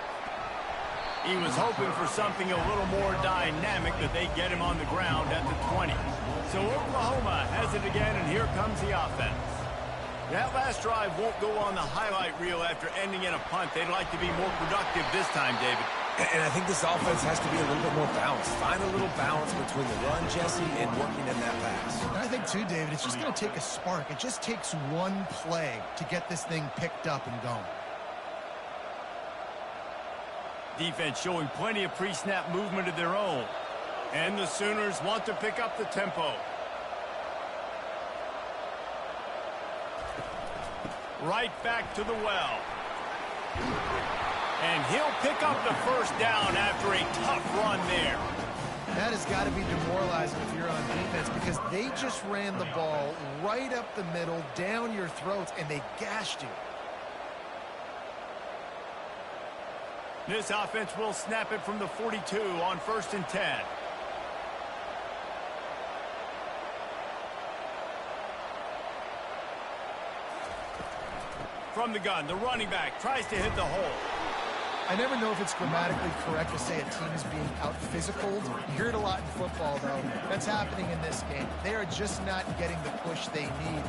He was hoping for something a little more dynamic, but they get him on the ground at the 20. So Oklahoma has it again, and here comes the offense. That last drive won't go on the highlight reel after ending in a punt. They'd like to be more productive this time, David. And I think this offense has to be a little bit more balanced. Find a little balance between the run, Jesse, and working in that pass. And I think, too, David, it's just going to take a spark. It just takes one play to get this thing picked up and going. Defense showing plenty of pre-snap movement of their own. And the Sooners want to pick up the tempo. Right back to the well. And he'll pick up the 1st down after a tough run there. That has got to be demoralizing if you're on defense because they just ran the ball right up the middle, down your throats, and they gashed you. This offense will snap it from the 42 on 1st and 10. From the gun, the running back tries to hit the hole. I never know if it's grammatically correct to say a team is being out-physicaled. You hear it a lot in football, though. That's happening in this game. They are just not getting the push they need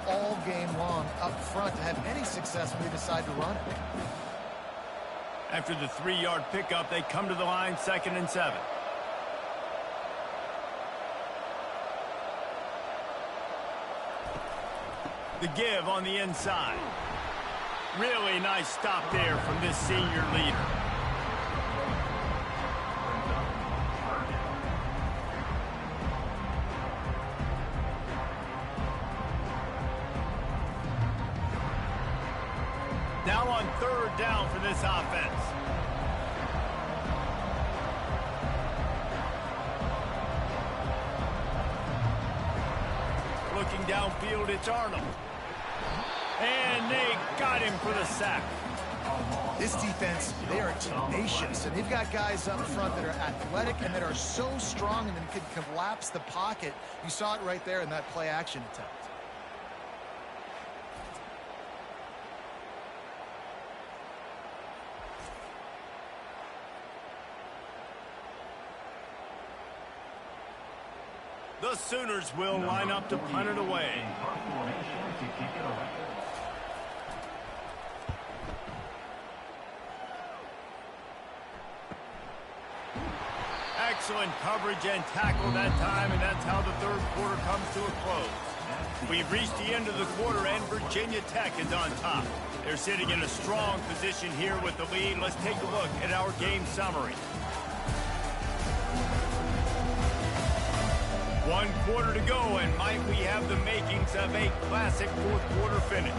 all game long up front to have any success when they decide to run it. After the 3-yard pickup, they come to the line, 2nd and 7. The give on the inside. Really nice stop there from this senior leader. Now on 3rd down for this offense. Looking downfield, it's Arnold. And they got him for the sack. This defense, they are tenacious, and they've got guys up front that are athletic and that are so strong and then can collapse the pocket. You saw it right there in that play-action attempt. The Sooners will line up to punt it away. Excellent coverage and tackle that time, and that's how the 3rd quarter comes to a close. We've reached the end of the quarter, and Virginia Tech is on top. They're sitting in a strong position here with the lead. Let's take a look at our game summary. 1 quarter to go, and might we have the makings of a classic fourth quarter finish.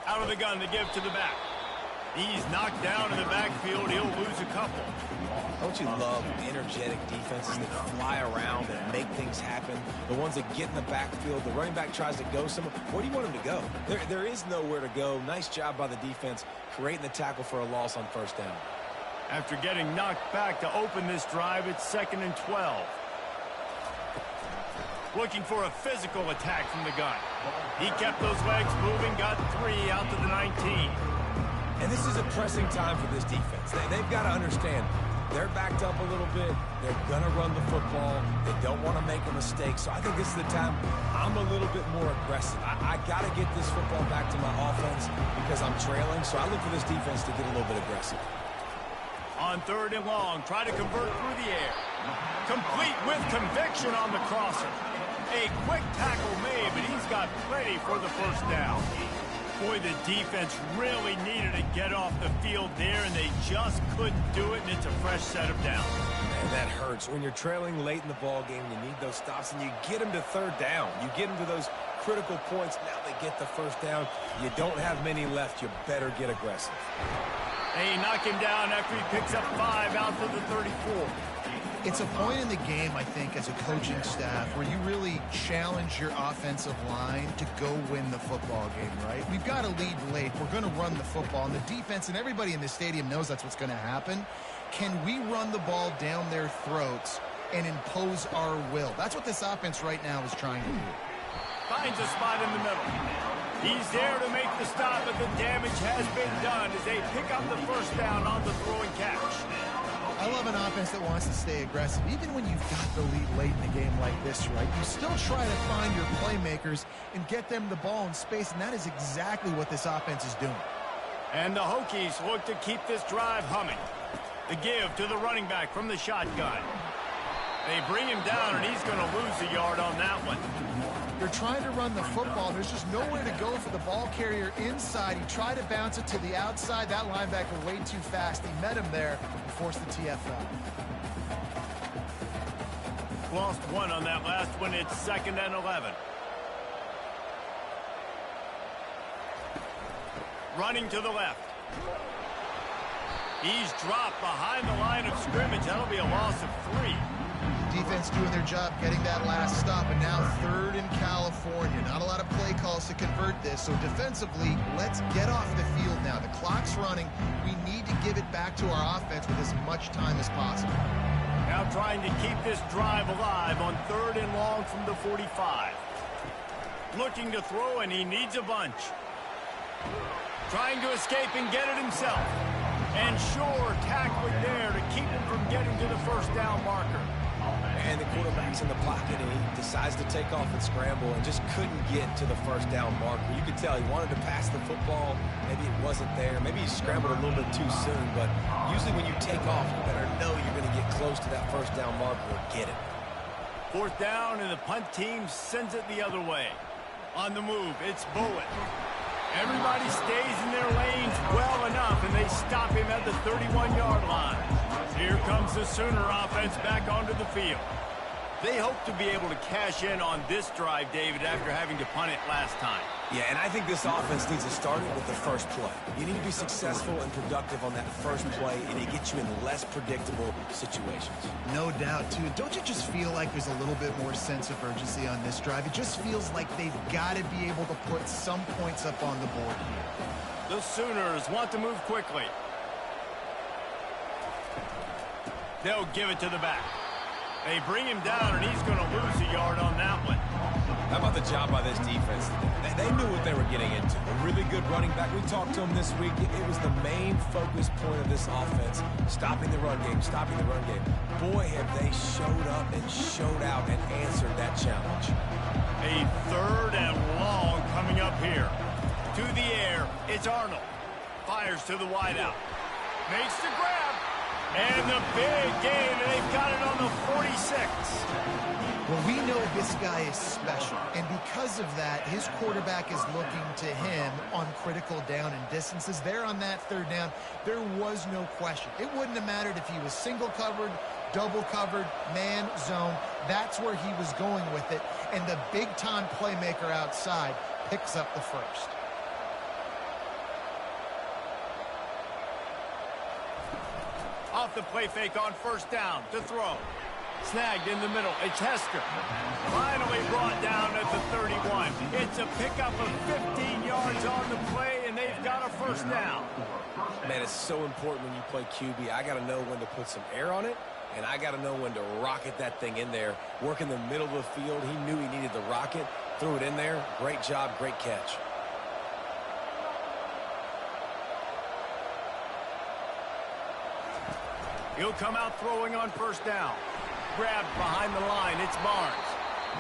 Out of the gun to give to the back. He's knocked down in the backfield. He'll lose a couple. Don't you love energetic defenses that fly around and make things happen? The ones that get in the backfield, the running back tries to go somewhere. Where do you want him to go? There is nowhere to go. Nice job by the defense creating the tackle for a loss on first down. After getting knocked back to open this drive, it's 2nd and 12. Looking for a physical attack from the gun. He kept those legs moving, got 3 out to the 19. And this is a pressing time for this defense. They've got to understand, they're backed up a little bit. They're going to run the football. They don't want to make a mistake. So I think this is the time I'm a little bit more aggressive. I got to get this football back to my offense because I'm trailing. So I look for this defense to get a little bit aggressive. On 3rd and long, try to convert through the air. Complete with conviction on the crosser. A quick tackle made, but he's got plenty for the first down. Boy, the defense really needed to get off the field there, and they just couldn't do it, and it's a fresh set of downs. Man, that hurts. When you're trailing late in the ball game, you need those stops, and you get them to 3rd down. You get them to those critical points. Now they get the first down. You don't have many left. You better get aggressive. They knock him down after he picks up 5 out to the 34. It's a point in the game, I think, as a coaching staff, where you really challenge your offensive line to go win the football game, right? We've got to lead late. We're going to run the football, and the defense and everybody in the stadium knows that's what's going to happen. Can we run the ball down their throats and impose our will? That's what this offense right now is trying to do. Finds a spot in the middle. He's there to make the stop, but the damage has been done as they pick up the first down on the throw and catch. I love an offense that wants to stay aggressive. Even when you've got the lead late in the game like this, right, you still try to find your playmakers and get them the ball in space, and that is exactly what this offense is doing. And the Hokies look to keep this drive humming. The give to the running back from the shotgun. They bring him down, and he's going to lose a yard on that one. They're trying to run the football. There's just nowhere to go for the ball carrier inside. He tried to bounce it to the outside. That linebacker way too fast. He met him there and forced the TFL. Lost 1 on that last one. It's 2nd and 11. Running to the left. He's dropped behind the line of scrimmage. That'll be a loss of 3. Defense doing their job getting that last stop, and now 3rd in California. Not a lot of play calls to convert this, so defensively, let's get off the field now. The clock's running. We need to give it back to our offense with as much time as possible. Now trying to keep this drive alive on 3rd and long from the 45. Looking to throw, and he needs a bunch. Trying to escape and get it himself. And sure, tackling there to keep him from getting to the first down marker. And the quarterback's in the pocket, and he decides to take off and scramble and just couldn't get to the first down marker. You could tell he wanted to pass the football. Maybe it wasn't there. Maybe he scrambled a little bit too soon. But usually when you take off, you better know you're going to get close to that first down marker or get it. 4th down, and the punt team sends it the other way. On the move, it's Bowen. Everybody stays in their lanes well enough, and they stop him at the 31-yard line. Here comes the Sooner offense back onto the field. They hope to be able to cash in on this drive, David, after having to punt it last time. Yeah, and I think this offense needs to start it with the first play. You need to be successful and productive on that first play, and it gets you in less predictable situations. No doubt, too. Don't you just feel like there's a little bit more sense of urgency on this drive? It just feels like they've got to be able to put some points up on the board here. The Sooners want to move quickly. They'll give it to the back. They bring him down, and he's going to lose a yard on that one. How about the job by this defense? They knew what they were getting into. A really good running back. We talked to him this week. It was the main focus point of this offense, stopping the run game, stopping the run game. Boy, have they showed up and showed out and answered that challenge. A 3rd and long coming up here. To the air, it's Arnold. Fires to the wideout. Makes the grab. And the big gain, and they've got it on the 46. Well, we know this guy is special, and because of that, his quarterback is looking to him on critical down and distances. There on that third down, there was no question. It wouldn't have mattered if he was single covered, double covered, man, zone. That's where he was going with it, and the big-time playmaker outside picks up the first. Off the play fake on first down to throw. Snagged in the middle. It's Hester. Finally brought down at the 31. It's a pickup of 15 yards on the play, and they've got a first down. Man, it's so important when you play QB. I got to know when to put some air on it, and I got to know when to rocket that thing in there. Work in the middle of the field. He knew he needed the rocket. Threw it in there. Great job, great catch. He'll come out throwing on first down. Grabbed behind the line. It's Barnes.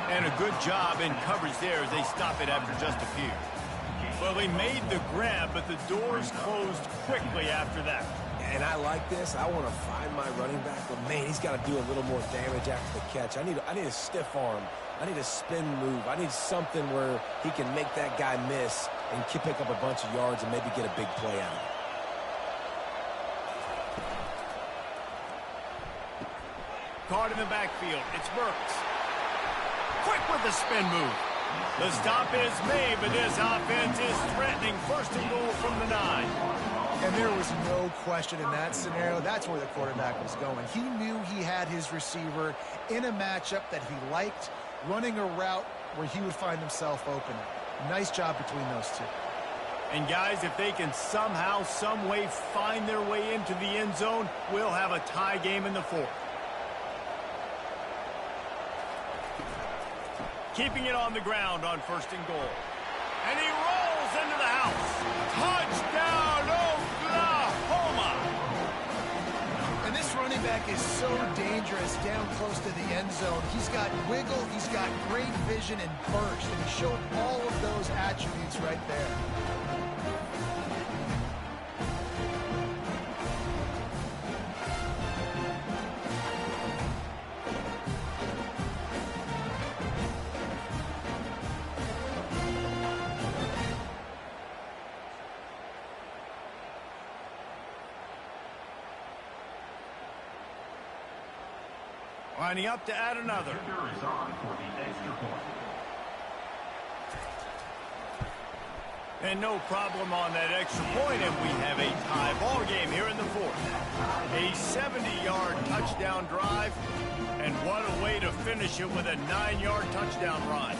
And a good job in coverage there as they stop it after just a few. Well, he made the grab, but the doors closed quickly after that. And I like this. I want to find my running back, but, man, he's got to do a little more damage after the catch. I need a stiff arm. I need a spin move. I need something where he can make that guy miss and pick up a bunch of yards and maybe get a big play out of it. Caught in the backfield. It's Burks. Quick with the spin move. The stop is made, but this offense is threatening. First and goal from the 9. And there was no question in that scenario. That's where the quarterback was going. He knew he had his receiver in a matchup that he liked, running a route where he would find himself open. Nice job between those two. And, guys, if they can somehow, some way find their way into the end zone, we'll have a tie game in the fourth. Keeping it on the ground on first and goal. And he rolls into the house. Touchdown, Oklahoma! And this running back is so dangerous down close to the end zone. He's got wiggle, he's got great vision and burst, and he showed all of those attributes right there. Lining up to add another. Gator is on for the extra point. And no problem on that extra point, and we have a tie ball game here in the fourth. A 70-yard touchdown drive, and what a way to finish it with a 9-yard touchdown run.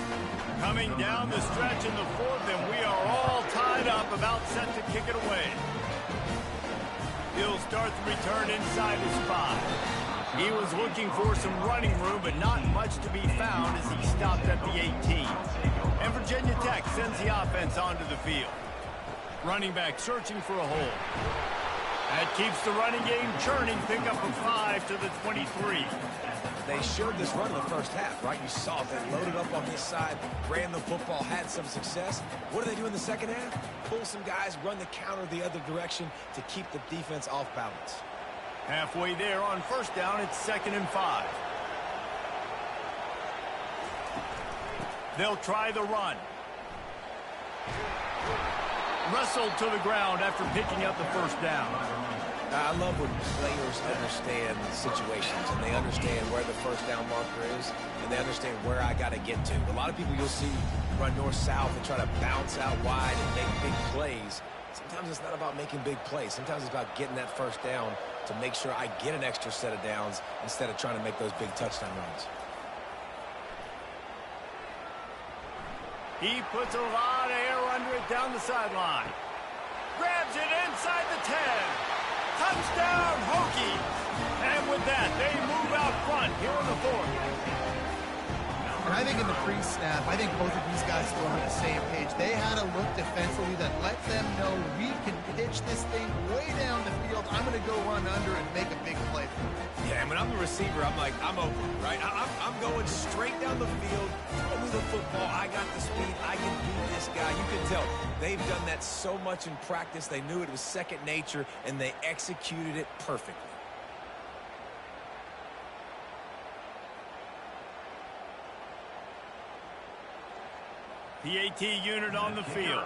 Coming down the stretch in the fourth, and we are all tied up, about set to kick it away. He'll start the return inside his 5. He was looking for some running room, but not much to be found as he stopped at the 18. And Virginia Tech sends the offense onto the field. Running back searching for a hole. That keeps the running game churning. Pick up a 5 to the 23. They showed this run in the first half, right? You saw it. They loaded up on this side, ran the football, had some success. What do they do in the second half? Pull some guys, run the counter the other direction to keep the defense off balance. Halfway there on first down, it's 2nd and 5. They'll try the run. Wrestled to the ground after picking up the first down. I love when players understand situations and they understand where the first down marker is and they understand where I got to get to. A lot of people you'll see run north-south and try to bounce out wide and make big plays. Sometimes it's not about making big plays. Sometimes it's about getting that first down to make sure I get an extra set of downs instead of trying to make those big touchdown runs. He puts a lot of air under it down the sideline. Grabs it inside the 10. Touchdown, Hokies. And with that, they move out front here in the fourth. And I think in the pre-snap, I think both of these guys were on the same page. They had a look defensively that let them know we can pitch this thing way down the field. I'm going to go run under and make a big play for it. Yeah, and when I'm the receiver, I'm like, I'm open, right? I'm going straight down the field. Throw me the football. I got the speed. I can beat this guy. You can tell they've done that so much in practice. They knew it was second nature, and they executed it perfectly. PAT unit on the field.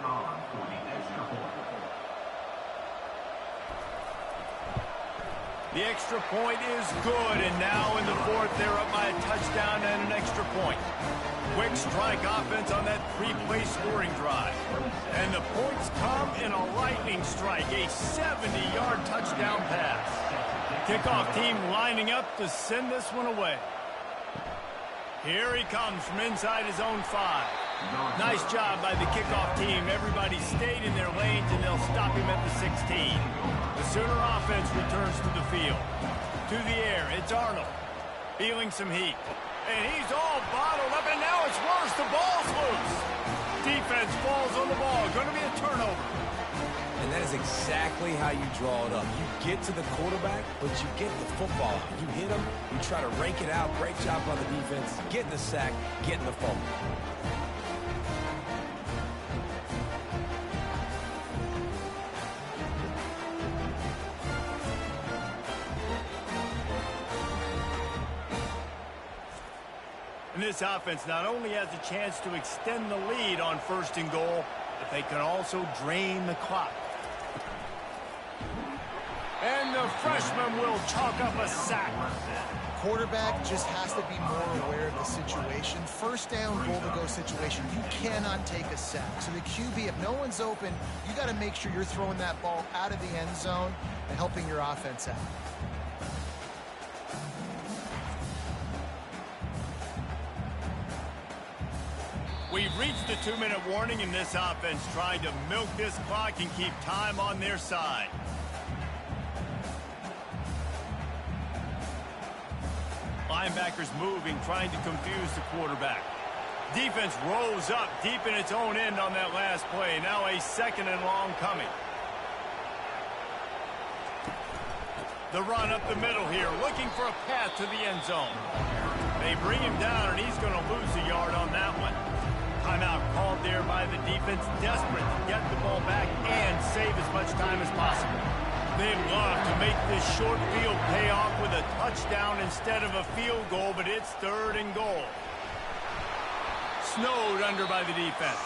The extra point is good, and now in the fourth, they're up by a touchdown and an extra point. Quick strike offense on that three-play scoring drive. And the points come in a lightning strike, a 70-yard touchdown pass. Kickoff team lining up to send this one away. Here he comes from inside his own 5. Nice job by the kickoff team. Everybody stayed in their lanes, and they'll stop him at the 16. The Sooner offense returns to the field. To the air, it's Arnold. Feeling some heat. And he's all bottled up, and now it's worse. The ball's loose. Defense falls on the ball. Going to be a turnover. And that is exactly how you draw it up. You get to the quarterback, but you get the football. You hit him, you try to rake it out. Great job by the defense. Getting the sack, getting the fumble. And this offense not only has a chance to extend the lead on 1st and goal, but they can also drain the clock. And the freshman will chalk up a sack. Quarterback just has to be more aware of the situation. 1st down, goal-to-go situation. You cannot take a sack. So the QB, if no one's open, you got to make sure you're throwing that ball out of the end zone and helping your offense out. We've reached the 2-minute warning, and this offense trying to milk this clock and keep time on their side. Linebackers moving, trying to confuse the quarterback. Defense rose up deep in its own end on that last play. Now a 2nd and long coming. The run up the middle here, looking for a path to the end zone. They bring him down, and he's going to lose a yard on that one. Timeout called there by the defense, desperate to get the ball back and save as much time as possible. They'd love to make this short field pay off with a touchdown instead of a field goal, but it's 3rd and goal. Snowed under by the defense.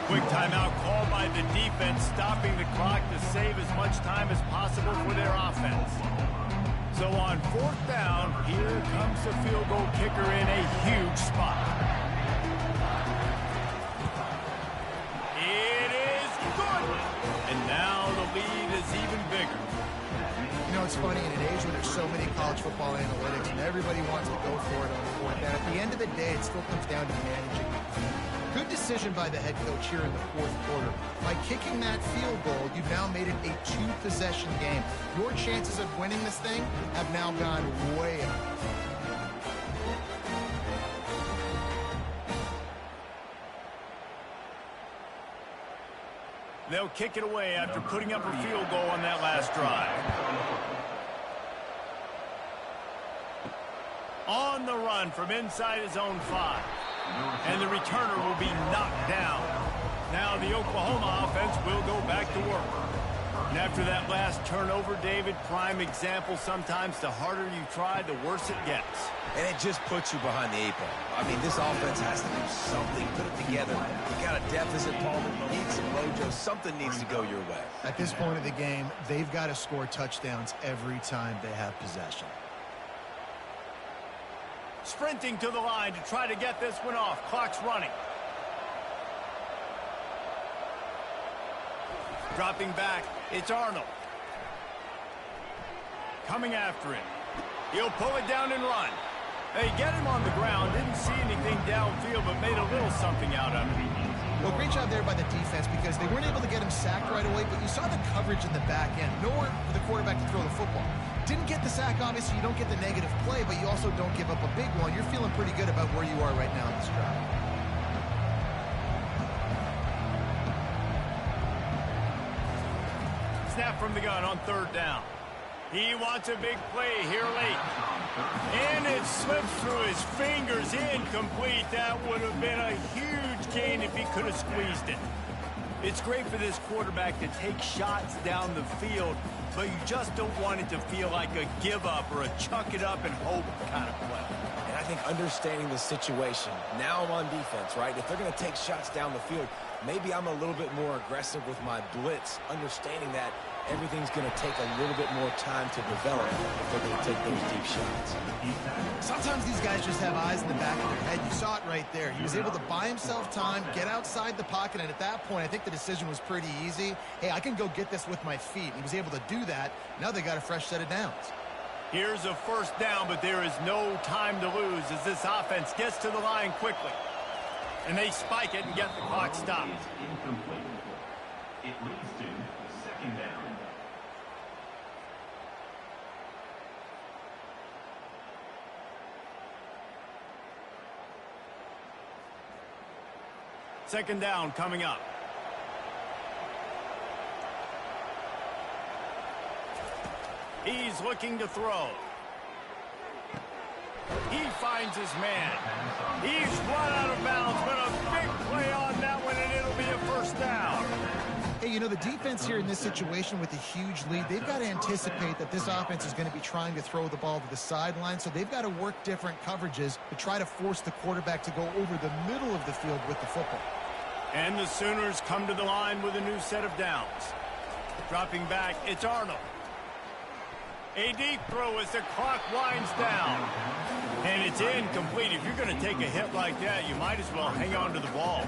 Quick timeout called by the defense, stopping the clock to save as much time as possible for their offense. So on 4th down, here comes the field goal kicker in a huge spot. It is good! And now the lead is even bigger. You know, it's funny, in an age where there's so many college football analytics and everybody wants to go for it on 4th down, at the end of the day, it still comes down to managing. Good decision by the head coach here in the 4th quarter. By kicking that field goal, you've now made it a 2-possession game. Your chances of winning this thing have now gone way up. They'll kick it away after putting up a field goal on that last drive. On the run from inside his own 5. And the returner will be knocked down. Now the Oklahoma offense will go back to work. And after that last turnover, David, prime example, sometimes the harder you try, the worse it gets. And it just puts you behind the 8 ball. I mean, this offense has to do something, put it together. You got a deficit, Paulman, you need some mojo. Something needs to go your way. At this point of the game, they've got to score touchdowns every time they have possession. Sprinting to the line to try to get this one off. Clock's running. Dropping back, it's Arnold. Coming after him. He'll pull it down and run. They get him on the ground. Didn't see anything downfield, but made a little something out of it. Well, great job there by the defense because they weren't able to get him sacked right away, but you saw the coverage in the back end. Nowhere for the quarterback to throw the football. Didn't get the sack, obviously. You don't get the negative play, but you also don't give up a big one. You're feeling pretty good about where you are right now in this drive. Snap from the gun on 3rd down. He wants a big play here late. And it slips through his fingers, incomplete. That would have been a huge gain if he could have squeezed it. It's great for this quarterback to take shots down the field, but you just don't want it to feel like a give up or a chuck it up and hope kind of play. And I think understanding the situation. Now I'm on defense, right? If they're going to take shots down the field, maybe I'm a little bit more aggressive with my blitz, understanding that everything's going to take a little bit more time to develop if they're going to take those deep shots. Sometimes these guys just have eyes in the back of their head. You saw it right there. He was able to buy himself time, get outside the pocket, and at that point, I think the decision was pretty easy. Hey, I can go get this with my feet. He was able to do that. Now they got a fresh set of downs. Here's a first down, but there is no time to lose as this offense gets to the line quickly. And they spike it and get the clock stopped. Incomplete. It leads to second down. Second down coming up. He's looking to throw. He finds his man. He's run out of bounds, but a big play on that one, and it'll be a first down. Hey, you know, the defense here in this situation with a huge lead, they've got to anticipate that this offense is going to be trying to throw the ball to the sideline, so they've got to work different coverages to try to force the quarterback to go over the middle of the field with the football. And the Sooners come to the line with a new set of downs. Dropping back, it's Arnold. A deep throw as the clock winds down. And it's incomplete. If you're going to take a hit like that, you might as well hang on to the ball.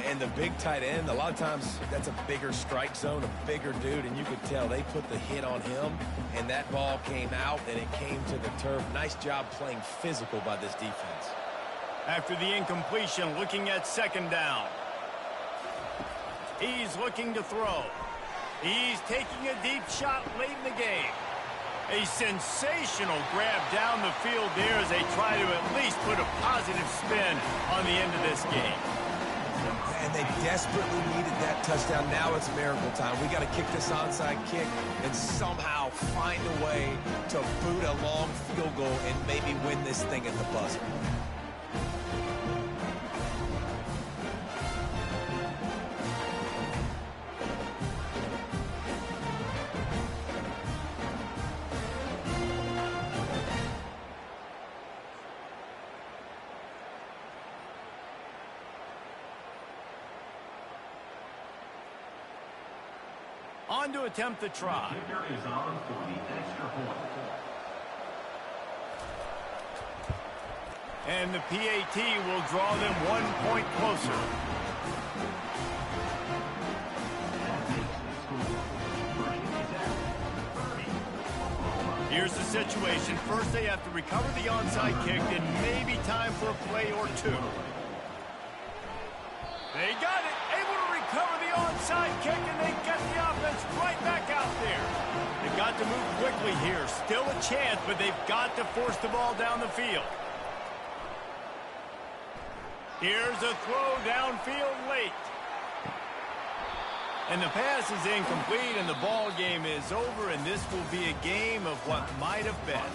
And the big tight end, a lot of times that's a bigger strike zone, a bigger dude, and you could tell they put the hit on him, and that ball came out, and it came to the turf. Nice job playing physical by this defense. After the incompletion, looking at second down. He's looking to throw. He's taking a deep shot late in the game. A sensational grab down the field there as they try to at least put a positive spin on the end of this game. And they desperately needed that touchdown. Now it's miracle time. We got to kick this onside kick and somehow find a way to boot a long field goal and maybe win this thing at the buzzer. On to attempt the try. Kicker is on for the extra point. And the PAT will draw them 1 point closer. Here's the situation. First, they have to recover the onside kick and maybe time for a play or two. They got it. Able to recover the onside kick, and they get the offense right back out there. They've got to move quickly here. Still a chance, but they've got to force the ball down the field. Here's a throw downfield late. And the pass is incomplete, and the ball game is over, and this will be a game of what might have been.